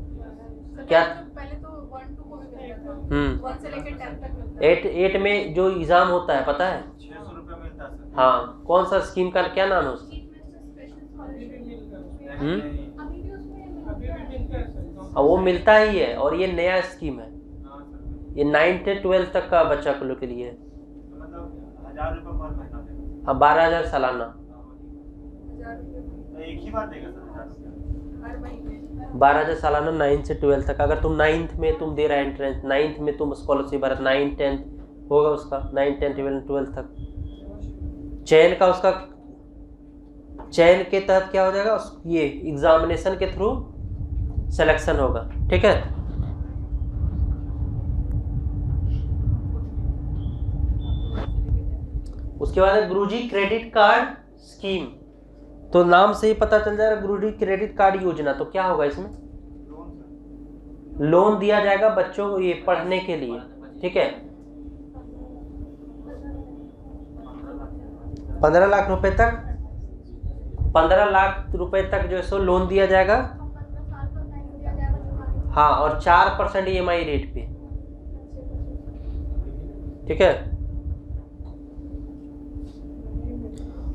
क्या? पहले तो 1 2 को भी मिलता था। हम्म 1 से लेकर 10 तक मिलता है। 8 में जो एग्ज़ाम होता है पता है? 600 रुपये मिलता है सर। हाँ, कौन सा स्कीम का क्या नाम है उसका? हम्म अभी भी उसमें अभी भी मिलता है सर। और वो मिलता ही है, और ये नया स्कीम है। हाँ सर। ये 9th से 12th तक का बच्चा को लोग के लिए है। तो मतलब 1000 रुपये पर महीना देगा। हाँ, 12,000 सालाना। 1000 रुपये तो एक ही बार देगा सर 1000 रुपये? हर महीने। 12,000 सालाना 9th से 12th तक। अगर तुम 9th में तुम दे रहा है एंट्रेंस, 9th में तुम स्कॉलरशिप भरा, 9th 10th होगा उसका, 9th 10th 11th 12th तक चयन का, उसका चयन के तहत क्या हो जाएगा, ये एग्जामिनेशन के थ्रू सिलेक्शन होगा। ठीक है, उसके बाद है गुरुजी क्रेडिट कार्ड स्कीम। तो नाम से ही पता चल जाएगा गुरुजी क्रेडिट कार्ड योजना। तो क्या होगा इसमें? Loan sir. लोन दिया जाएगा बच्चों को ये पढ़ने के लिए। ठीक है, 15 लाख रुपए तक, 15 लाख रुपए तक जो है सो लोन दिया जाएगा। 15 साल का टाइम दिया जाएगा चुकाने हाँ, और 4% EMI रेट पे। ठीक है,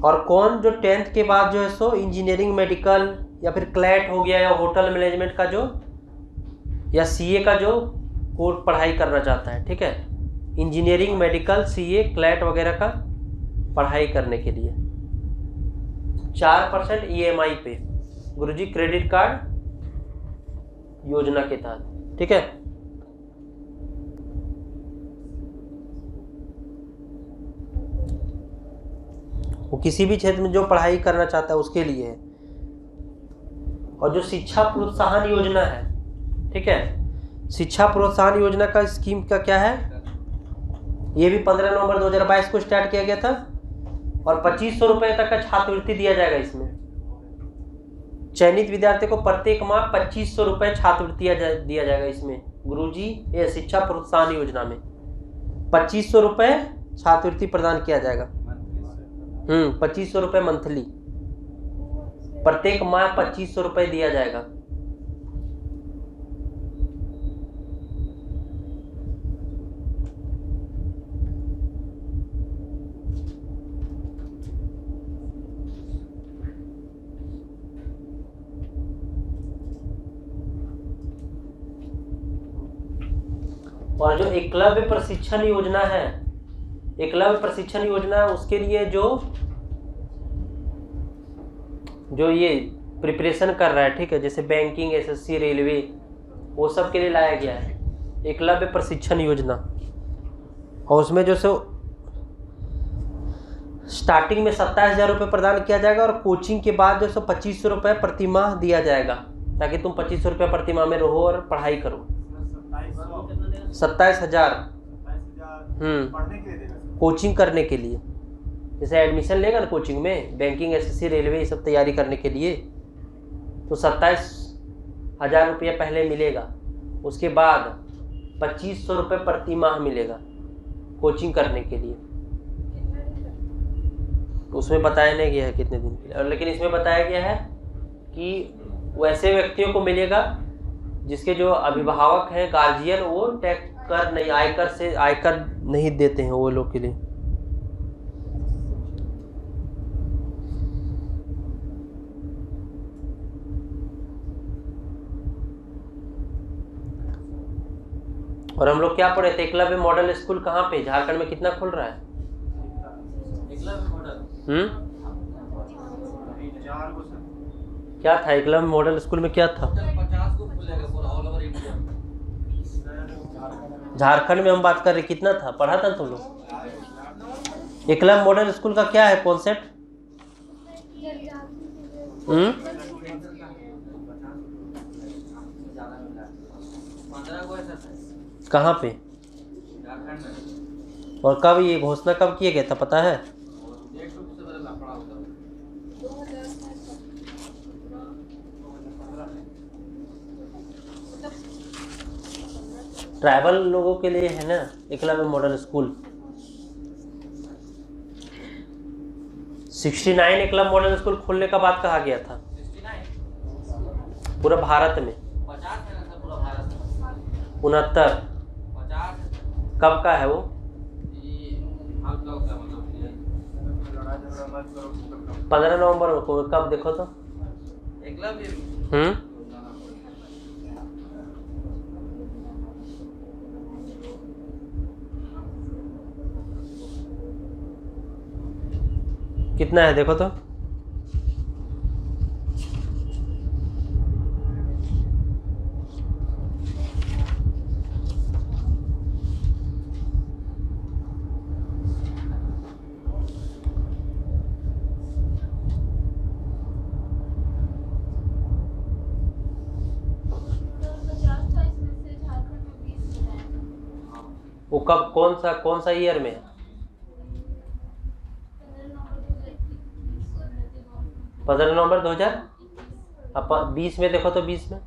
और कौन जो 10th के बाद जो है सो इंजीनियरिंग, मेडिकल या फिर क्लैट हो गया, या होटल मैनेजमेंट का जो, या CA का जो कोर्स पढ़ाई करना चाहता है। ठीक है, इंजीनियरिंग, मेडिकल, CA, क्लैट वगैरह का पढ़ाई करने के लिए 4% EMI पे गुरुजी क्रेडिट कार्ड योजना के तहत। ठीक है, वो किसी भी क्षेत्र में जो पढ़ाई करना चाहता है उसके लिए है। और जो शिक्षा प्रोत्साहन योजना है, ठीक है, शिक्षा प्रोत्साहन योजना का स्कीम का क्या है, ये भी 15 नवंबर 2022 को स्टार्ट किया गया था, और 2500 रुपये तक का छात्रवृत्ति दिया जाएगा इसमें। चयनित विद्यार्थी को प्रत्येक माह 2500 रुपये छात्रवृत्ति दिया जाएगा इसमें गुरुजी ये शिक्षा प्रोत्साहन योजना में। 2500 रुपये छात्रवृत्ति प्रदान किया जाएगा। 2500 रुपये मंथली, प्रत्येक माह 2500 रुपये दिया जाएगा। और जो एकलव्य प्रशिक्षण योजना है, एकलव्य प्रशिक्षण योजना, उसके लिए जो ये प्रिपरेशन कर रहा है, ठीक है, जैसे बैंकिंग, SSC, रेलवे, वो सब के लिए लाया गया है एकलव्य प्रशिक्षण योजना। और उसमें जो सो स्टार्टिंग में 27,000 रुपये प्रदान किया जाएगा, और कोचिंग के बाद जो सो 2500 रुपये प्रति माह दिया जाएगा, ताकि तुम 2500 रुपये प्रति माह में रहो और पढ़ाई करो। 27,000 पढ़ने के लिए देगा सर? कोचिंग करने के लिए, जैसे एडमिशन लेगा ना कोचिंग में, बैंकिंग, SSC, रेलवे, ये सब तैयारी करने के लिए, तो 27,000 रुपया पहले मिलेगा। उसके बाद 2500 रुपये प्रति माह मिलेगा कोचिंग करने के लिए। उसमें बताया नहीं गया है कितने दिन के लिए, और लेकिन इसमें बताया गया है कि वैसे व्यक्तियों को मिलेगा जिसके जो अभिभावक हैं, गार्जियन, वो टैक्स कर नहीं, आयकर नहीं देते हैं वो लोग के लिए। और हम लोग क्या पढ़े थे, एकलव्य मॉडल स्कूल कहाँ पे, झारखंड में कितना खुल रहा है? एकलव्य मॉडल 4 को सर। क्या था एकलव्य मॉडल स्कूल में, क्या था? 50 को खुलेगा पूरा ऑल ओवर इंडिया। झारखंड में हम बात कर रहे, कितना था, पढ़ा था तुम लोग? एकलव्य मॉडल स्कूल का क्या है कॉन्सेप्ट? कहाँ पे, झारखंड में? और कब ये घोषणा कब किया गया था पता है? 1 रुपये से बदला पड़ा होता है। 2015 ट्राइबल लोगों के लिए है ना Eklavya model school. 69 Eklavya model school खोलने का बात कहा गया था 69 पूरा भारत में। 50 है ना सर पूरा भारत में। 69 50 कब का है वो? ये हाल का होता है, मतलब ये लड़ाई झगड़ा मत करो, कुछ करो। 15 नवंबर को कब देखो तो? एकलव्य कितना है देखो तो? वो कब, कौन सा ईयर में है? 15 नवंबर 2000। अब 20 में देखो तो 20 में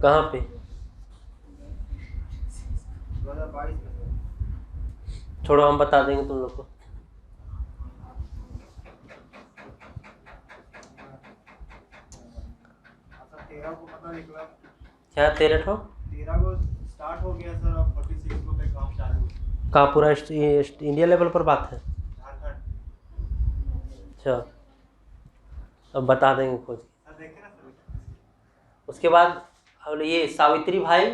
कहाँ पे? 2022 में छोड़ो, हम बता देंगे तुम लोग को। अच्छा 13 को पता निकला, क्या 13 ठो? 13 को स्टार्ट हो गया सर, अब 46 को पे काम चालू। कहाँ पूरा इंडिया लेवल पर बात है? झारखंड अच्छा, अब बता देंगे खोज। सर देखे ना सर, उसके बाद अब ये सावित्री भाई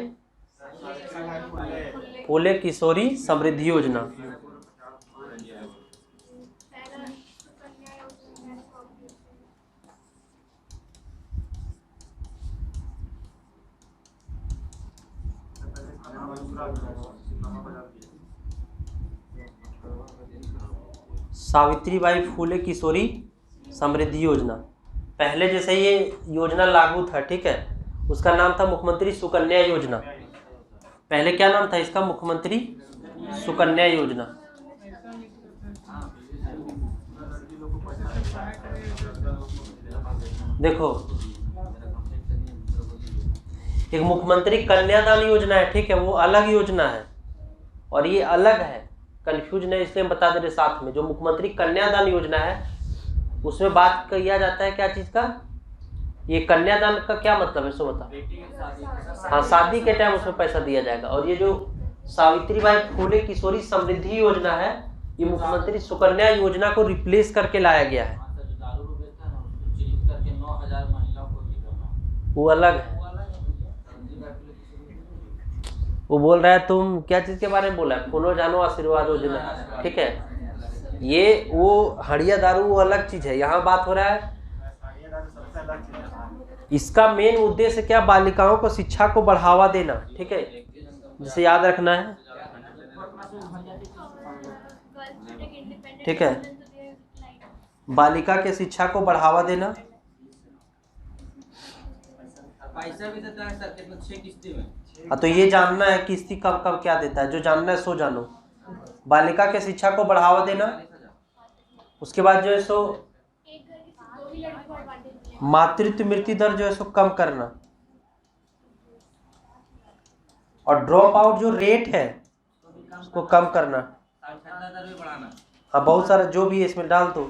फूले किशोरी समृद्धि योजना। सावित्रीबाई फूले किशोरी समृद्धि योजना, पहले जैसे ये योजना लागू था, ठीक है, उसका नाम था मुख्यमंत्री सुकन्या योजना। पहले क्या नाम था इसका? मुख्यमंत्री सुकन्या योजना। देखो, एक मुख्यमंत्री कन्यादान योजना है, ठीक है, वो अलग योजना है और ये अलग है। कंफ्यूज नहीं, इसलिए हम बता दे रहे साथ में। जो मुख्यमंत्री कन्यादान योजना है उसमें बात किया जाता है क्या चीज का? ये कन्यादान का क्या मतलब है, सो बता। हाँ, शादी के टाइम उसमें पैसा दिया जाएगा। और ये जो सावित्रीबाई फूले किशोरी समृद्धि योजना है, ये मुख्यमंत्री सुकन्या योजना को रिप्लेस करके लाया गया है। वो अलग है। वो बोल रहा है, तुम क्या चीज के बारे में बोला है? पुनो जानो आशीर्वाद योजना, ठीक है। ये वो हड़िया दारू वो अलग चीज है, यहाँ बात हो रहा है। सबसे अलग चीज है। इसका मेन उद्देश्य क्या? बालिकाओं को शिक्षा को बढ़ावा देना, ठीक है, जिसे याद रखना है, ठीक है। बालिका के शिक्षा को बढ़ावा देना। पैसा भी देता है सर, कितना 6 किस्ती में। हाँ, तो ये जानना है किस्ती कब कब क्या देता है, जो जानना है सो जानो। बालिका के शिक्षा को बढ़ावा देना। उसके बाद जो है सो मातृत्व मृत्यु दर जो है सो कम करना, और ड्रॉप आउट जो रेट है उसको कम करना। साक्षरता दर भी बढ़ाना। हाँ, बहुत सारा जो भी है इसमें डाल दो।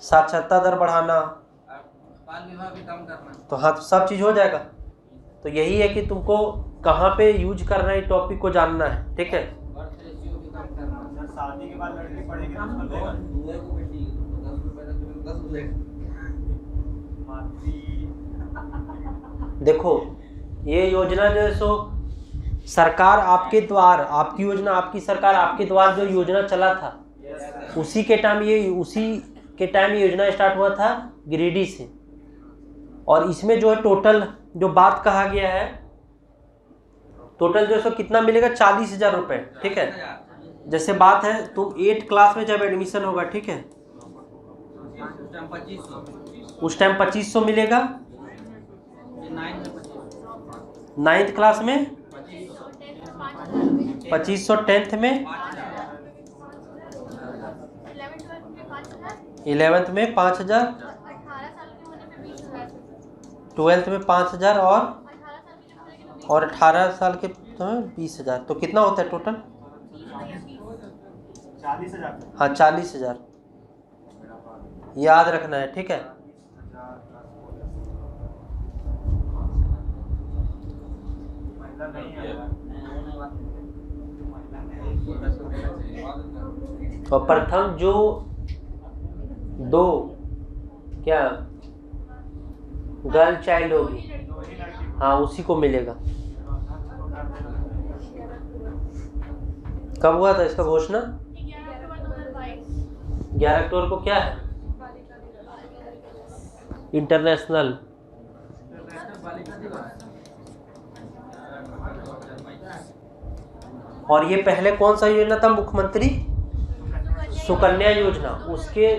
साक्षरता दर बढ़ाना, बाल विवाह भी कम करना। तो हाँ, तो सब चीज हो जाएगा। तो यही है कि तुमको कहाँ पे यूज करना है, टॉपिक को जानना है, ठीक है। बर्थ रेशियो भी कम करना। सर शादी के बाद लड़की पढ़ेगी तो उसको लेगा दूल्हे को बेटी तो 10 रुपए तक तुम्हें 10 दूल्हे। देखो, ये योजना जो है सो सरकार आपके द्वार, आपकी योजना, आपकी सरकार आपके द्वार जो योजना चला था, उसी के टाइम ये योजना स्टार्ट हुआ था गिरिडीह से। और इसमें जो है टोटल जो बात कहा गया है, टोटल जो है सो कितना मिलेगा? 40,000 रुपये, ठीक है। जैसे बात है, तुम 8 क्लास में जब एडमिशन होगा, ठीक है, उस टाइम 2500 मिलेगा। 9th क्लास में 2500, 10th में 11th में 5,000, 12th में 5,000 और और 18 साल के तो 20,000, तो कितना होता है टोटल? 40,000। हाँ 40,000 याद रखना है, ठीक है। महिला नहीं है। और प्रथम जो 2 क्या गर्ल चाइल्ड होगी, हाँ उसी को मिलेगा। कब हुआ था इसका घोषणा? 11 अक्टूबर को। क्या है? इंटरनेशनल और ये पहले कौन सा योजना था? मुख्यमंत्री सुकन्या योजना, उसके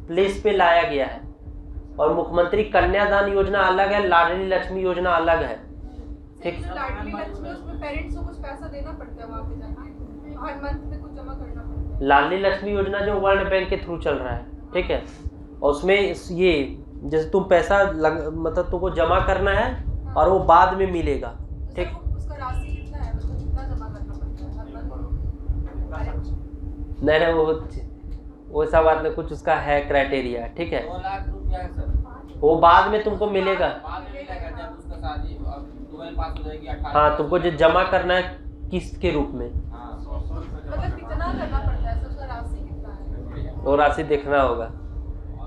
प्लेस पे लाया गया है। और मुख्यमंत्री कन्यादान योजना अलग है, लाडली लक्ष्मी योजना अलग है, ठीक। लाडली लक्ष्मी उसमें पेरेंट्स को कुछ पैसा देना पड़ता है, वहाँ पे जाके हर मंथ में कुछ जमा करना पड़ता है। लाडली लक्ष्मी योजना जो वर्ल्ड बैंक के थ्रू चल रहा है, ठीक है। और उसमें ये जैसे तुम पैसा मतलब तुमको जमा करना है और वो बाद में मिलेगा, ठीक। उसका राशि कितना है, मतलब कितना जमा करना पड़ता है हर मंथ? नहीं वो सब बात नहीं, कुछ उसका है क्राइटेरिया, ठीक है। 2 लाख रुपया है सर। वो बाद में तुमको मिलेगा। बाद में मिलेगा जब उसका शादी 12 पास हो जाएगी 18। हाँ तुमको जो जमा करना है किस्त के रूप में, हाँ। मतलब कितना करना पड़ता है, उसका राशि कितना है? वो राशि देखना होगा।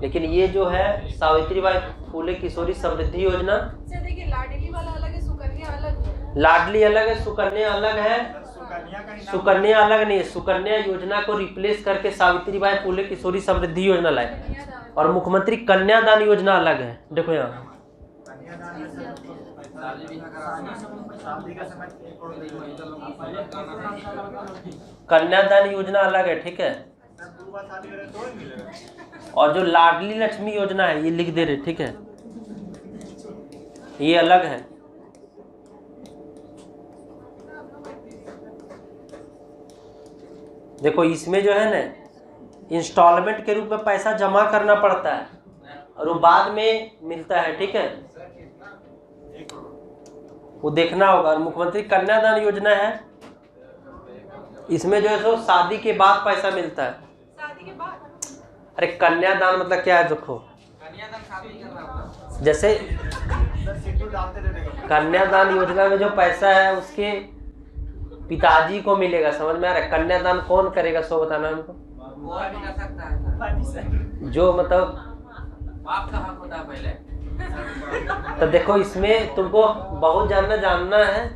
लेकिन ये जो है सावित्रीबाई फुले किशोरी समृद्धि योजना, सर देखिए लाडली वाला अलग है, सुकन्या अलग है। लाडली अलग है, सुकन्या अलग है। सुकन्या का ही नाम सुकन्या अलग नहीं है, सुकन्या योजना को रिप्लेस करके सावित्रीबाई फुले किशोरी समृद्धि योजना लाए। और मुख्यमंत्री कन्यादान योजना अलग है। देखो यहाँ कन्यादान में सर शादी का समय 1 करोड़ कन्यादान योजना अलग है, ठीक है। सर 2 बार शादी करें तो ही मिलेगा। और जो लाडली लक्ष्मी योजना है ये लिख दे रहे, ठीक है, ये अलग है। देखो इसमें जो है ना इंस्टॉलमेंट के रूप में पैसा जमा करना पड़ता है और वो बाद में मिलता है, ठीक है। वो देखना होगा। और मुख्यमंत्री कन्यादान योजना है, इसमें जो है सो शादी के बाद पैसा मिलता है। शादी के बाद? अरे कन्यादान मतलब क्या है? देखो कन्यादान शादी करना होगा। जैसे सर सिंदूर डालते रहने का। कन्यादान योजना में जो पैसा है उसके पिताजी को मिलेगा, समझ में आ रहा है? कन्यादान कौन करेगा सो बताना हमको। वो भी कर सकता है। जो मतलब बाप का हक होता है पहले। तो देखो इसमें तुमको बहुत जानना है।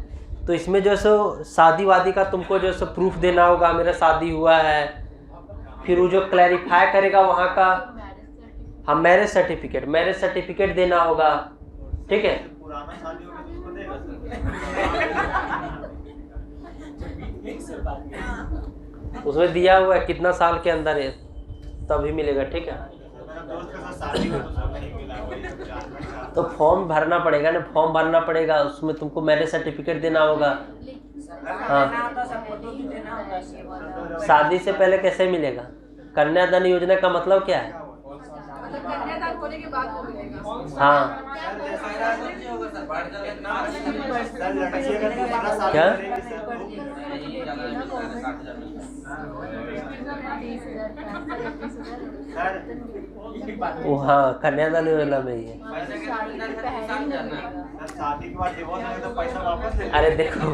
तो इसमें जो है सो शादी वादी का तुमको जो है सो प्रूफ देना होगा, मेरा शादी हुआ है। फिर वो जो क्लैरिफाई करेगा वहाँ का, हाँ मैरिज सर्टिफिकेट देना होगा, ठीक है। पुराना शादी होगा तो उसको देगा सर। उसमें दिया हुआ है कितना साल के अंदर है तभी मिलेगा, ठीक है। मेरा दोस्त के साथ शादी हुआ तो उसको नहीं मिला, वही सब जानना था। तो फॉर्म भरना पड़ेगा ना, फॉर्म भरना पड़ेगा, उसमें तुमको मैरिज सर्टिफिकेट देना होगा। हाँ शादी से पहले कैसे मिलेगा? कन्यादान योजना का मतलब क्या है? मतलब कन्यादान होने के बाद वो मिलेगा। हाँ सर लड़की अगर दूसरा शादी क्या? करेगी सर वो हाँ कन्यादान योजना में ही है। सर शादी के बाद डिवोर्स हो तो पैसा वापस ले। अरे देखो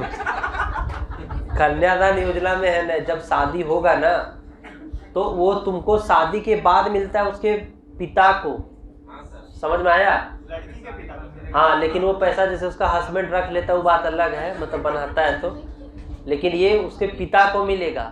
कन्यादान योजना में है ना, जब शादी होगा ना तो वो तुमको शादी के बाद मिलता है उसके पिता को, समझ में आया? लड़की के पिता को। हाँ लेकिन वो पैसा जैसे उसका हस्बैंड रख लेता है वो बात अलग है, मतलब बनाता है तो, लेकिन ये उसके पिता को मिलेगा।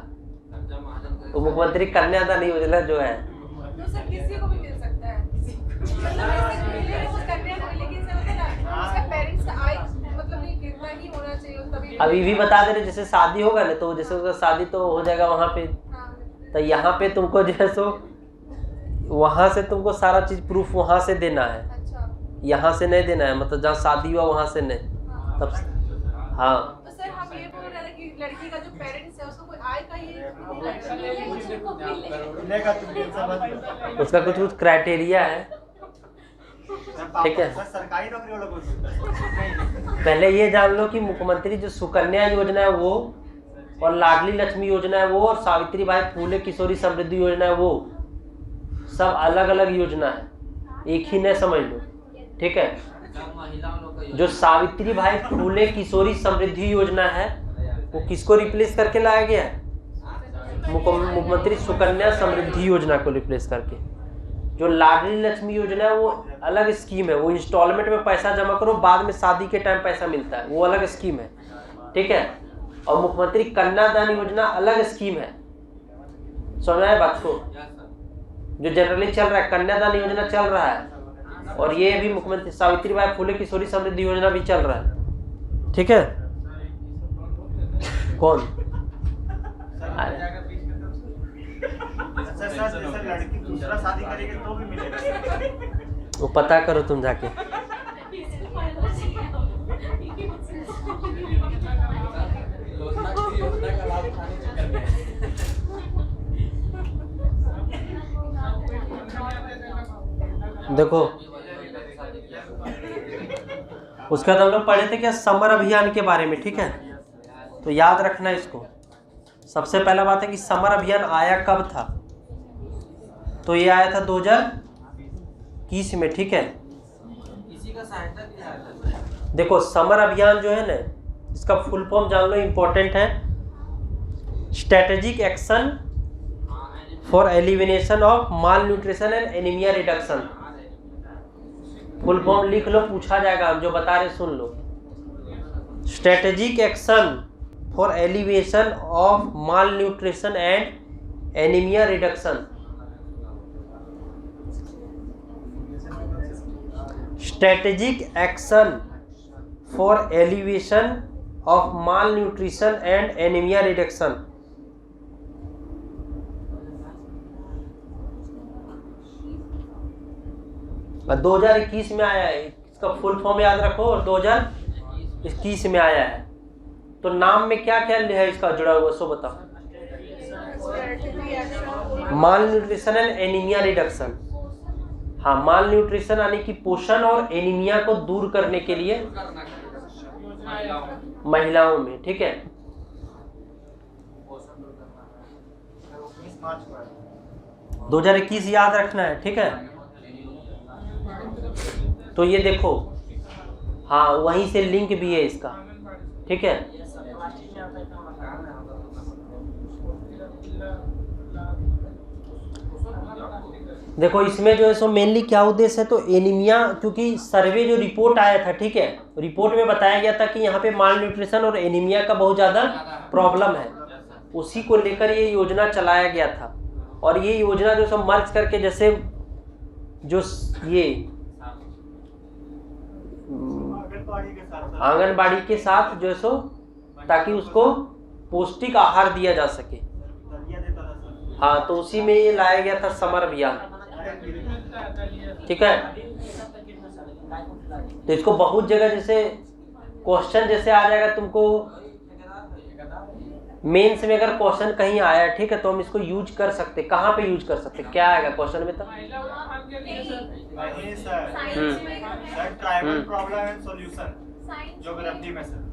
तो मुख्यमंत्री कन्यादान योजना जो है तो सर किसी को भी मिल सकता है, मतलब ऐसे मिलेगा वो कन्या को, लेकिन सर होता है ना उसका पेरेंट्स का आय मतलब नहीं कितना ही होना चाहिए तभी। अभी भी बता दे रहे, जैसे शादी होगा ना तो जैसे उसका शादी तो हो जाएगा वहाँ पे, हाँ। तो यहाँ पे तुमको जो है सो वहाँ से तुमको सारा चीज़ प्रूफ वहाँ से देना है, अच्छा यहाँ से नहीं देना है, मतलब जहाँ शादी हुआ वहाँ से नहीं। तब हाँ तो सर हम ये बोल रहे थे कि लड़की का जो पेरेंट्स है उसको कोई आय का ये मिलेगा तुम टेंशन मत लो। उसका कुछ क्राइटेरिया है। सर ठीक है। सर सरकारी नौकरी वाला कोई सोचता है। पहले ये जान लो कि मुख्यमंत्री जो सुकन्या योजना है वो, और लाडली लक्ष्मी योजना है वो, और सावित्री बाई फूले किशोरी समृद्धि योजना है वो, सब अलग अलग योजना है, एक ही न समझ लो। ठीक है। महिलाओं लोग का जो सावित्री बाई फूले किशोरी समृद्धि योजना है वो किसको रिप्लेस करके लाया गया है? मुख्यमंत्री सुकन्या समृद्धि योजना को रिप्लेस करके। जो लाडली लक्ष्मी योजना है वो अलग स्कीम है, वो इंस्टॉलमेंट में पैसा जमा करो, बाद में शादी के टाइम पैसा मिलता है, वो अलग स्कीम है। ठीक है। और मुख्यमंत्री कन्यादान योजना अलग स्कीम है। समझ आए बात को? जो जनरली चल रहा है कन्यादान योजना चल रहा है, और ये भी मुख्यमंत्री सावित्री बाई फूले किशोरी समृद्धि योजना भी चल रहा है। ठीक है। कौन? सर जैसे लड़की दूसरा शादी करेगी तो भी मिलेगा। वो पता करो तुम जाके। योजना का लाभ उठाने के चक्कर में देखो उसका तो हम लोग पढ़े थे क्या, समर अभियान के बारे में। ठीक है। तो याद रखना इसको। सबसे पहला बात है कि समर अभियान आया कब था, तो ये आया था 2021 में। ठीक है। किसी का सहायता किया जाता है। देखो समर अभियान जो है ना, इसका फुल फॉर्म जान लो, इम्पोर्टेंट है। Strategic action for elimination of malnutrition and anaemia reduction. Full form लिख लो, पूछा जाएगा, हम जो बता रहे सुन लो। Strategic action for elimination of malnutrition and anaemia reduction. Strategic action for elevation of malnutrition and anaemia reduction. और 2021 में आया है, इसका फुल फॉर्म याद रखो, और 2021 में आया है। तो नाम में क्या क्या है इसका जुड़ा हुआ, सो बताओ। माल न्यूट्रिशन एंड एनीमिया रिडक्शन। हाँ, माल न्यूट्रिशन यानी कि पोषण और एनीमिया को दूर करने के लिए महिलाओं में। ठीक है। 2021 याद रखना है। ठीक है। तो ये देखो, हाँ वहीं से लिंक भी है इसका। ठीक है। देखो इसमें जो है सो मेनली क्या उद्देश्य है, तो एनीमिया, क्योंकि सर्वे जो रिपोर्ट आया था, ठीक है, रिपोर्ट में बताया गया था कि यहाँ पे माल न्यूट्रिशन और एनीमिया का बहुत ज़्यादा प्रॉब्लम है, उसी को लेकर ये योजना चलाया गया था। और ये योजना जो सब मर्ज करके, जैसे जो ये आंगनबाड़ी के साथ जो है सो, ताकि उसको पौष्टिक आहार दिया जा सके। हाँ, तो उसी में ये लाया गया था समर अभियान। ठीक है। तो इसको बहुत जगह जैसे क्वेश्चन जैसे आ जाएगा तुमको मेंस में, अगर क्वेश्चन कहीं आया, ठीक है, तो हम इसको यूज कर सकते। कहाँ पे यूज कर सकते, क्या आएगा क्वेश्चन में? तो tribal problem and solution geography में सर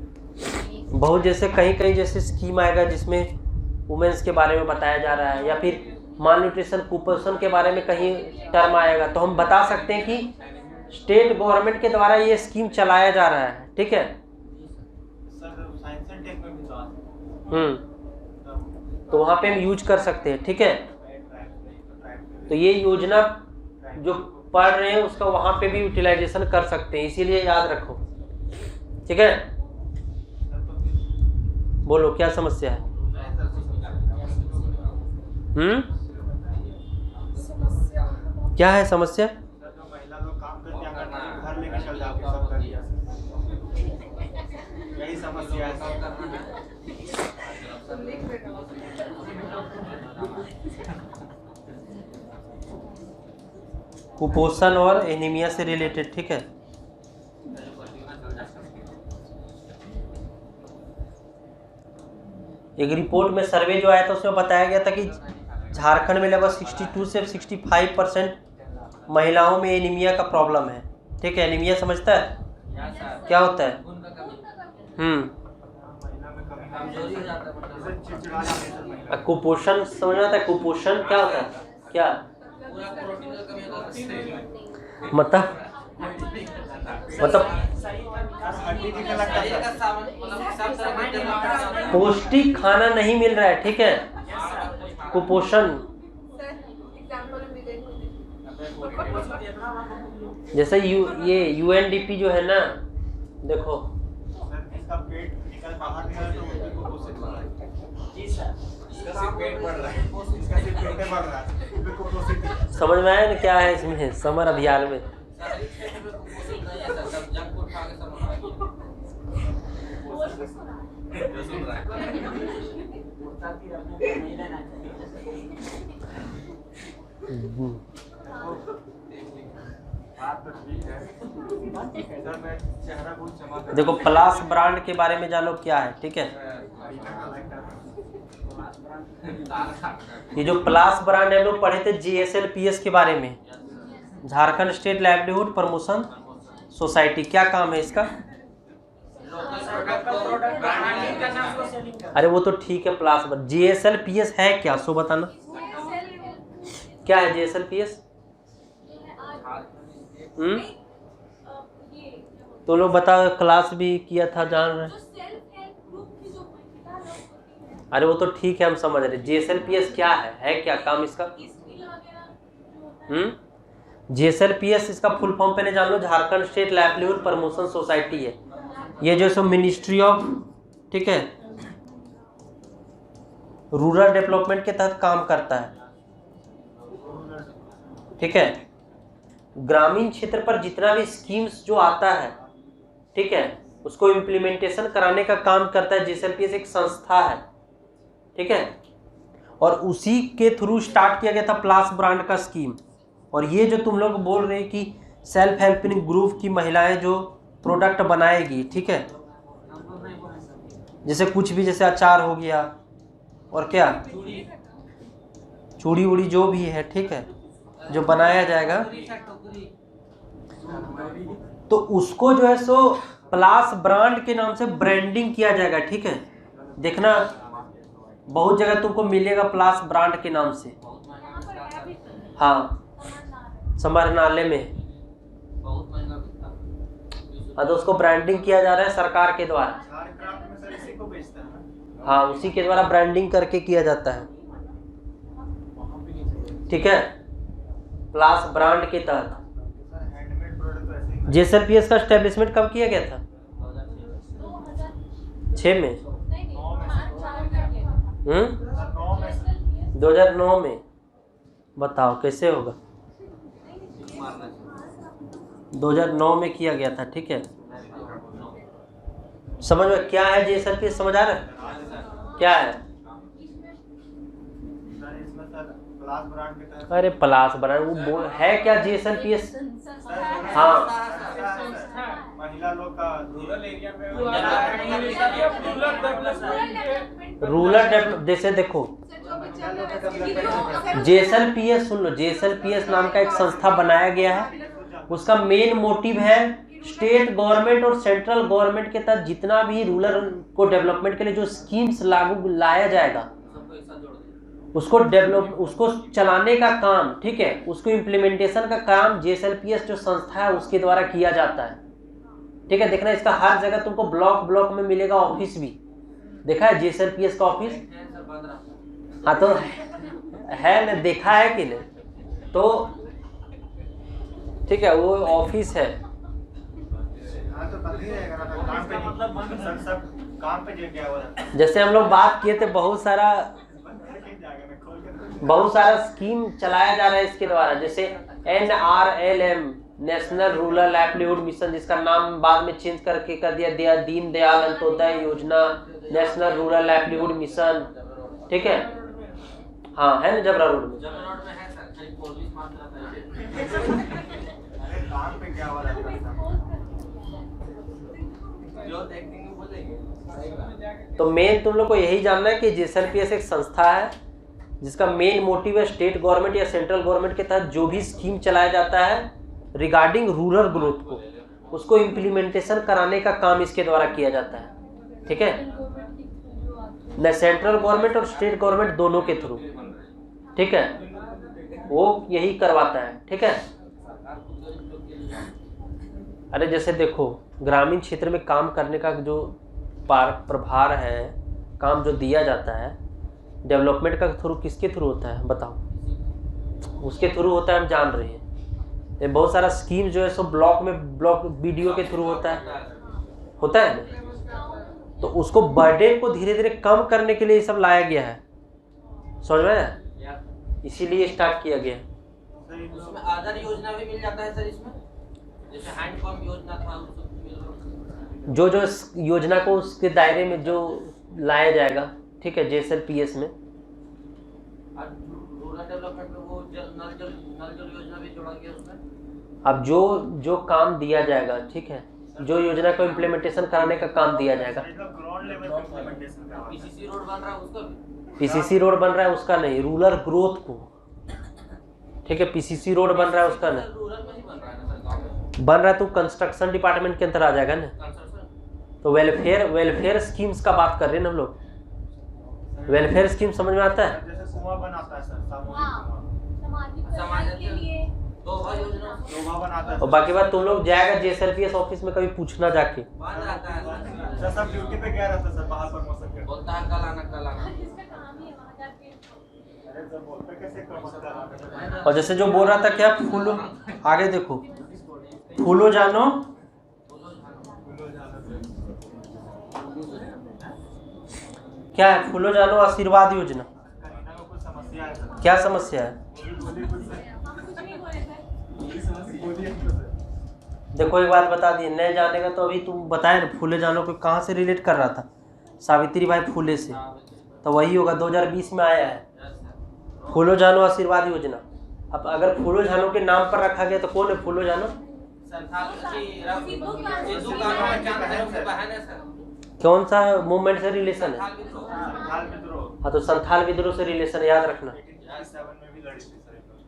बहुत जैसे कहीं कहीं जैसे स्कीम आएगा जिसमें वुमेन्स के बारे में बताया जा रहा है, या फिर माल न्यूट्रिशन कुपोषण के बारे में कहीं टर्म आएगा, तो हम बता सकते हैं कि स्टेट गवर्नमेंट के द्वारा ये स्कीम चलाया जा रहा है। ठीक है। तो वहाँ पे हम यूज कर सकते हैं। ठीक है। तो ये योजना जो पढ़ रहे हैं उसका वहाँ पे भी यूटिलाइजेशन कर सकते हैं, इसीलिए याद रखो। ठीक है। बोलो क्या समस्या है? क्या है समस्या? जो महिला लोग काम करते हैं घर लेके चल जाते हैं, सब कर दिया, यही समस्या है। कुपोषण और एनीमिया से रिलेटेड। ठीक है। एक रिपोर्ट में सर्वे जो आया था उसमें बताया गया था कि झारखंड में लगभग 62 से 65% महिलाओं में एनीमिया का प्रॉब्लम है। ठीक है, एनीमिया समझता है या सर क्या होता है? खून का कमी, महिला में कमी कमजोरी हो जाता है जैसे मतलब चिड़चिड़ा जाने से महिला कुपोषण समझ में आता है? कुपोषण क्या होता है? क्या पूरा प्रोटीन का कमी होता है मतलब हड्डी दिखने लगता शरीर का है सामान मतलब सब तरह के दिमाग पौष्टिक खाना नहीं मिल रहा है, ठीक है, कुपोषण। सर एग्जांपल मिले जैसे ये यूएनडीपी जो है ना, देखो सर इसका पेट निकल बाहर निकला तो उसकी कुपोषित हो रहा है जी सर इसका सिर्फ पेट बढ़ रहा है इसका सिर्फ पेट बढ़ रहा है इसमें कुपोषित समझ में आया ना क्या है इसमें समर अभियान में? सब जंक फूड खा के सब मर गए जो सुन रहा है बात तो ठीक है सर मैं चेहरा बहुत चमक देखो प्लास ब्रांड के बारे में जानो क्या है, ठीक है। ये जो प्लास ब्रांड है, हम लोग पढ़े थे GSLPS के बारे में, Jharkhand state livelihood promotion society. क्या काम है इसका? अरे वो तो ठीक है, प्लास ब्रांड। GSLPS है क्या, सो बताना क्या है GSLPS? तो लोग बता, क्लास भी किया था, जान रहे। अरे वो तो ठीक है, हम समझ रहे। GSLPS क्या है क्या काम इसका? GSLPS इसका फुल फॉर्म पहले जान लो, Jharkhand state livelihood promotion society है। ये जो सो मिनिस्ट्री ऑफ, ठीक है, रूरल डेवलपमेंट के तहत काम करता है, ठीक है। ग्रामीण क्षेत्र पर जितना भी स्कीम्स जो आता है, ठीक है, उसको इम्प्लीमेंटेशन कराने का काम करता है। GSLPS एक संस्था है, ठीक है, और उसी के थ्रू स्टार्ट किया गया था प्लास ब्रांड का स्कीम। और ये जो तुम लोग बोल रहे हैं कि सेल्फ हेल्पिंग ग्रुप की महिलाएं जो प्रोडक्ट बनाएगी, ठीक है, जैसे कुछ भी, जैसे अचार हो गया और क्या चूड़ी उड़ी जो भी है, ठीक है, जो बनाया जाएगा, तो उसको जो है सो प्लास ब्रांड के नाम से ब्रांडिंग किया जाएगा, ठीक है। देखना बहुत जगह तुमको मिलेगा प्लास ब्रांड के नाम से। हाँ, समाहरणालय में बहुत महंगा बिकता हाँ, तो उसको ब्रांडिंग किया जा रहा है सरकार के द्वारा। क्राफ्ट में सर इसी को बेचता है ना हाँ, उसी के द्वारा ब्रांडिंग करके किया जाता है, ठीक है, प्लास ब्रांड के तहत। सर हैंडमेड प्रोडक्ट तो ऐसे ही GSLPS का एस्टेब्लिशमेंट कब किया गया था? 6 में। 2009 में। बताओ कैसे होगा? 2009 में किया गया था, ठीक है। समझ में क्या है GSLPS? समझ आ रहा है क्या है? सर इसमें सर प्लास ब्रांड के तहत अरे प्लास ब्रांड वो बोल है क्या GSLPS? हाँ, महिला लोग का रूरल एरिया में रूरल डेवलप, जैसे देखो GSLPS, सुन लो, GSLPS नाम का एक संस्था बनाया गया है। उसका मेन मोटिव है स्टेट गवर्नमेंट और सेंट्रल गवर्नमेंट के तहत जितना भी रूरल को डेवलपमेंट के लिए जो स्कीम्स लागू लाया जाएगा, सबको एक साथ जोड़ दे। उसको डेवलप, उसको चलाने का काम, ठीक है, उसको इम्प्लीमेंटेशन का काम GSLPS जो संस्था है उसके द्वारा किया जाता है, ठीक है। देखना इसका हर जगह तुमको ब्लॉक ब्लॉक में मिलेगा, ऑफिस भी देखा है GSLPS का ऑफिस? सब बंद रहा हाँ, तो है ना, देखा है कि नहीं? तो ठीक है, वो ऑफिस है। हाँ तो बंद ही रहेगा ना, काम पे मतलब बंद सर सब काम पे जो गया हुआ था जैसे हम लोग बात किए थे, बहुत सारा स्कीम चलाया जा रहा है इसके द्वारा, जैसे NRLM national rural livelihood mission, जिसका नाम बाद में चेंज करके कर दिया दीन दयाल अंत्योदय योजना, नेशनल रूरल लाइवलीहुड मिशन, ठीक है। हाँ, है ना, जबरा रोड में। जब रोड में है सर, खाली पुलिस मारता था। अरे काम पे क्या हुआ था जो देखेंगे बोलेंगे। तो मेन तुम लोग को यही जानना है कि GSLPS एक संस्था है जिसका मेन मोटिव है स्टेट गवर्नमेंट या सेंट्रल गवर्नमेंट के तहत जो भी स्कीम चलाया जाता है रिगार्डिंग रूरल ग्रोथ को, उसको इम्प्लीमेंटेशन कराने का काम इसके द्वारा किया जाता है। ठीक है, न सेंट्रल गवर्नमेंट और स्टेट गवर्नमेंट दोनों के थ्रू। ठीक है, वो यही करवाता है। ठीक है, अरे जैसे देखो ग्रामीण क्षेत्र में काम करने का जो प्रभार है, काम जो दिया जाता है डेवलपमेंट का थ्रू किसके थ्रू होता है बताओ? उसके थ्रू होता है, हम जान रहे हैं। ये बहुत सारा स्कीम जो है सो ब्लॉक में ब्लॉक बीडीओ के थ्रू होता है ना। तो उसको बर्डन को धीरे धीरे कम करने के लिए ये सब लाया गया है, समझ में आया? इसीलिए स्टार्ट किया गया। उसमें आधार योजना भी मिल जाता है सर इसमें, जैसे हैंडपंप योजना था जो जो योजना को उसके दायरे में जो लाया जाएगा। ठीक है, JSLPS में रूरल डेवलपमेंट में वो नल जल योजना भी जोड़ा गया उसमें। अब जो काम दिया जाएगा, ठीक है, जो योजना को इम्प्लीमेंटेशन कराने का काम दिया जाएगा। PCC रोड बन रहा है उसका भी, PCC रोड बन रहा है उसका नहीं, रूरल ग्रोथ को। ठीक है, PCC रोड बन रहा है उसका नहीं, रूरल में ही बन रहा है ना सर, गाँव में बन रहा है तो कंस्ट्रक्शन डिपार्टमेंट के अंदर आ जाएगा ना। तो वेलफेयर स्कीम्स का बात कर रहे हैं ना हम लोग। वेलफेयर स्कीम समझ में आता है? जैसे कुआं बनाता है सर, सामूहिक समाज के लिए योजना कुआं बनाता है और बाकी बात तुम लोग जाएगा JSLPS ऑफिस में कभी पूछना जाके। बन रहता है सर। सब ड्यूटी पे गया रहता है सर, बाहर प्रमोशन के। बोलता है कल आना कल आना। अरे सर बोलते कैसे प्रमोशन कराना। और जैसे जो बोल रहा था क्या, फूलो आगे देखो, फूलो जानो क्या है, फूलो जानो आशीर्वाद योजना। करीना को कुछ समस्या है सर। क्या समस्या है? देखो एक बात बता दी, नहीं जानेगा तो अभी तुम बताए ना, फूले जानो को कहाँ से रिलेट कर रहा था? सावित्री बाई फूले से, तो वही होगा 2020 में आया है फूलो जानो आशीर्वाद योजना। अब अगर फूलो जानो के नाम पर रखा गया तो कौन है फूलो जानो? कौन सा मूवमेंट से रिलेशन है? संथाल विद्रोह हाँ, तो संथाल विद्रोह से रिलेशन याद रखना। 87 में भी लड़ी थी सर ये लोग।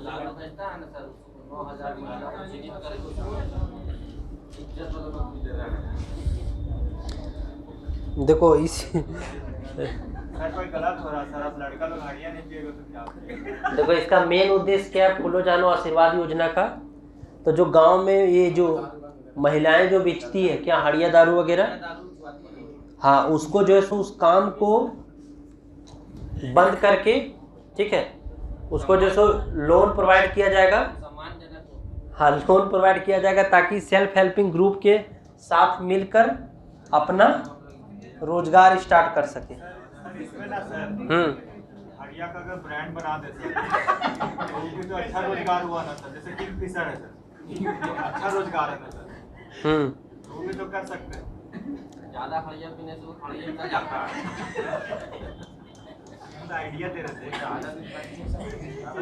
लालू भेजता है ना सर, 9000 चिन्हित करके इज्जत वाला नौकरी दे रहा है। देखो इस सर कोई गलत हो रहा है सर, अब लड़का लोग हड़िया नहीं पिएगा तो क्या करेंगे? देखो इसका मेन उद्देश्य क्या है फूलो जानो आशीर्वाद योजना का? तो जो गांव में ये जो महिलाएं जो बेचती है क्या हड़िया दारू वगैरह, हाँ, उसको जो है सो उस काम को बंद करके, ठीक है, उसको जो है सो लोन प्रोवाइड किया जाएगा। हाँ, लोन प्रोवाइड किया जाएगा ताकि सेल्फ हेल्पिंग ग्रुप के साथ मिलकर अपना रोजगार स्टार्ट कर सके। सर इसमें ना सर हड़िया का अगर ब्रांड बना देते तो वो भी तो अच्छा रोजगार हुआ ना सर। जैसे किंग फिशर है सर, अच्छा रोजगार है ना सर, वो भी तो कर सकते हैं। ज्यादा हड़िया पीने से वो हड़िया निकल जाता है। आइडिया दे रहे थे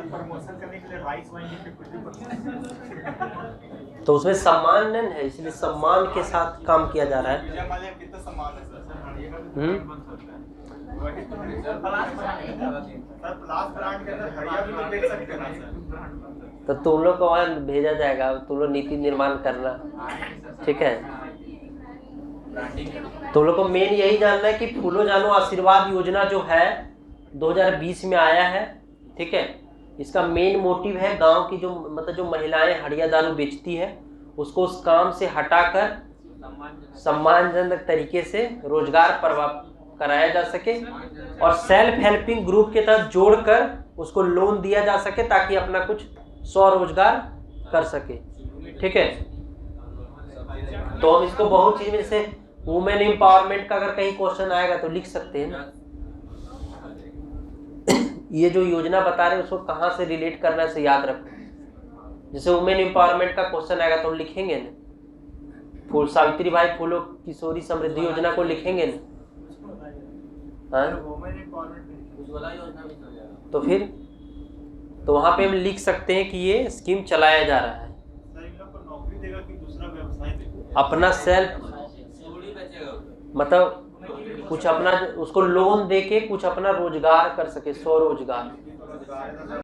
प्रमोशन करने के लिए राइस वाइन के कुछ भी बना। तो उसमें सम्मान नहीं है, इसलिए सम्मान के साथ काम किया जा रहा है। पिज्जा वाले कितना सम्मान है सर, हड़िया का भी बन सकता है। वही तो है सर, प्लास ब्रांड के अंदर हड़िया भी तो बेच सकते हैं ना सर। तो तुम लोग को वहाँ भेजा जाएगा, तुम लोग नीति निर्माण करना, ठीक है। तुम लोग को मेन यही जानना है कि फूलो जानो आशीर्वाद योजना जो है 2020 में आया है, ठीक है। इसका मेन मोटिव है गांव की जो मतलब जो महिलाएं हड़िया दारू बेचती है उसको उस काम से हटाकर सम्मानजनक तरीके से रोजगार कराया जा सके और सेल्फ हेल्पिंग ग्रुप के तहत जोड़कर उसको लोन दिया जा सके ताकि अपना कुछ स्वरोजगार कर सके, ठीक है। तो हम इसको बहुत चीज में से वुमेन एम्पावरमेंट का अगर कहीं क्वेश्चन आएगा तो लिख सकते हैं ना। ये जो योजना बता रहे हैं उसको कहाँ से रिलेट करना है, से याद रखो। जैसे वुमेन एम्पावरमेंट का क्वेश्चन आएगा तो हम लिखेंगे ना, फूल सावित्री बाई फूलो किशोरी समृद्धि योजना को लिखेंगे ना, तो फिर तो वहां पे हम लिख सकते हैं कि ये स्कीम चलाया जा रहा है। नौकरी देगा कि दूसरा व्यवसाय देगा? अपना सेल्फ मतलब कुछ अपना उसको लोन देके कुछ अपना रोजगार कर सके, स्वरोजगार।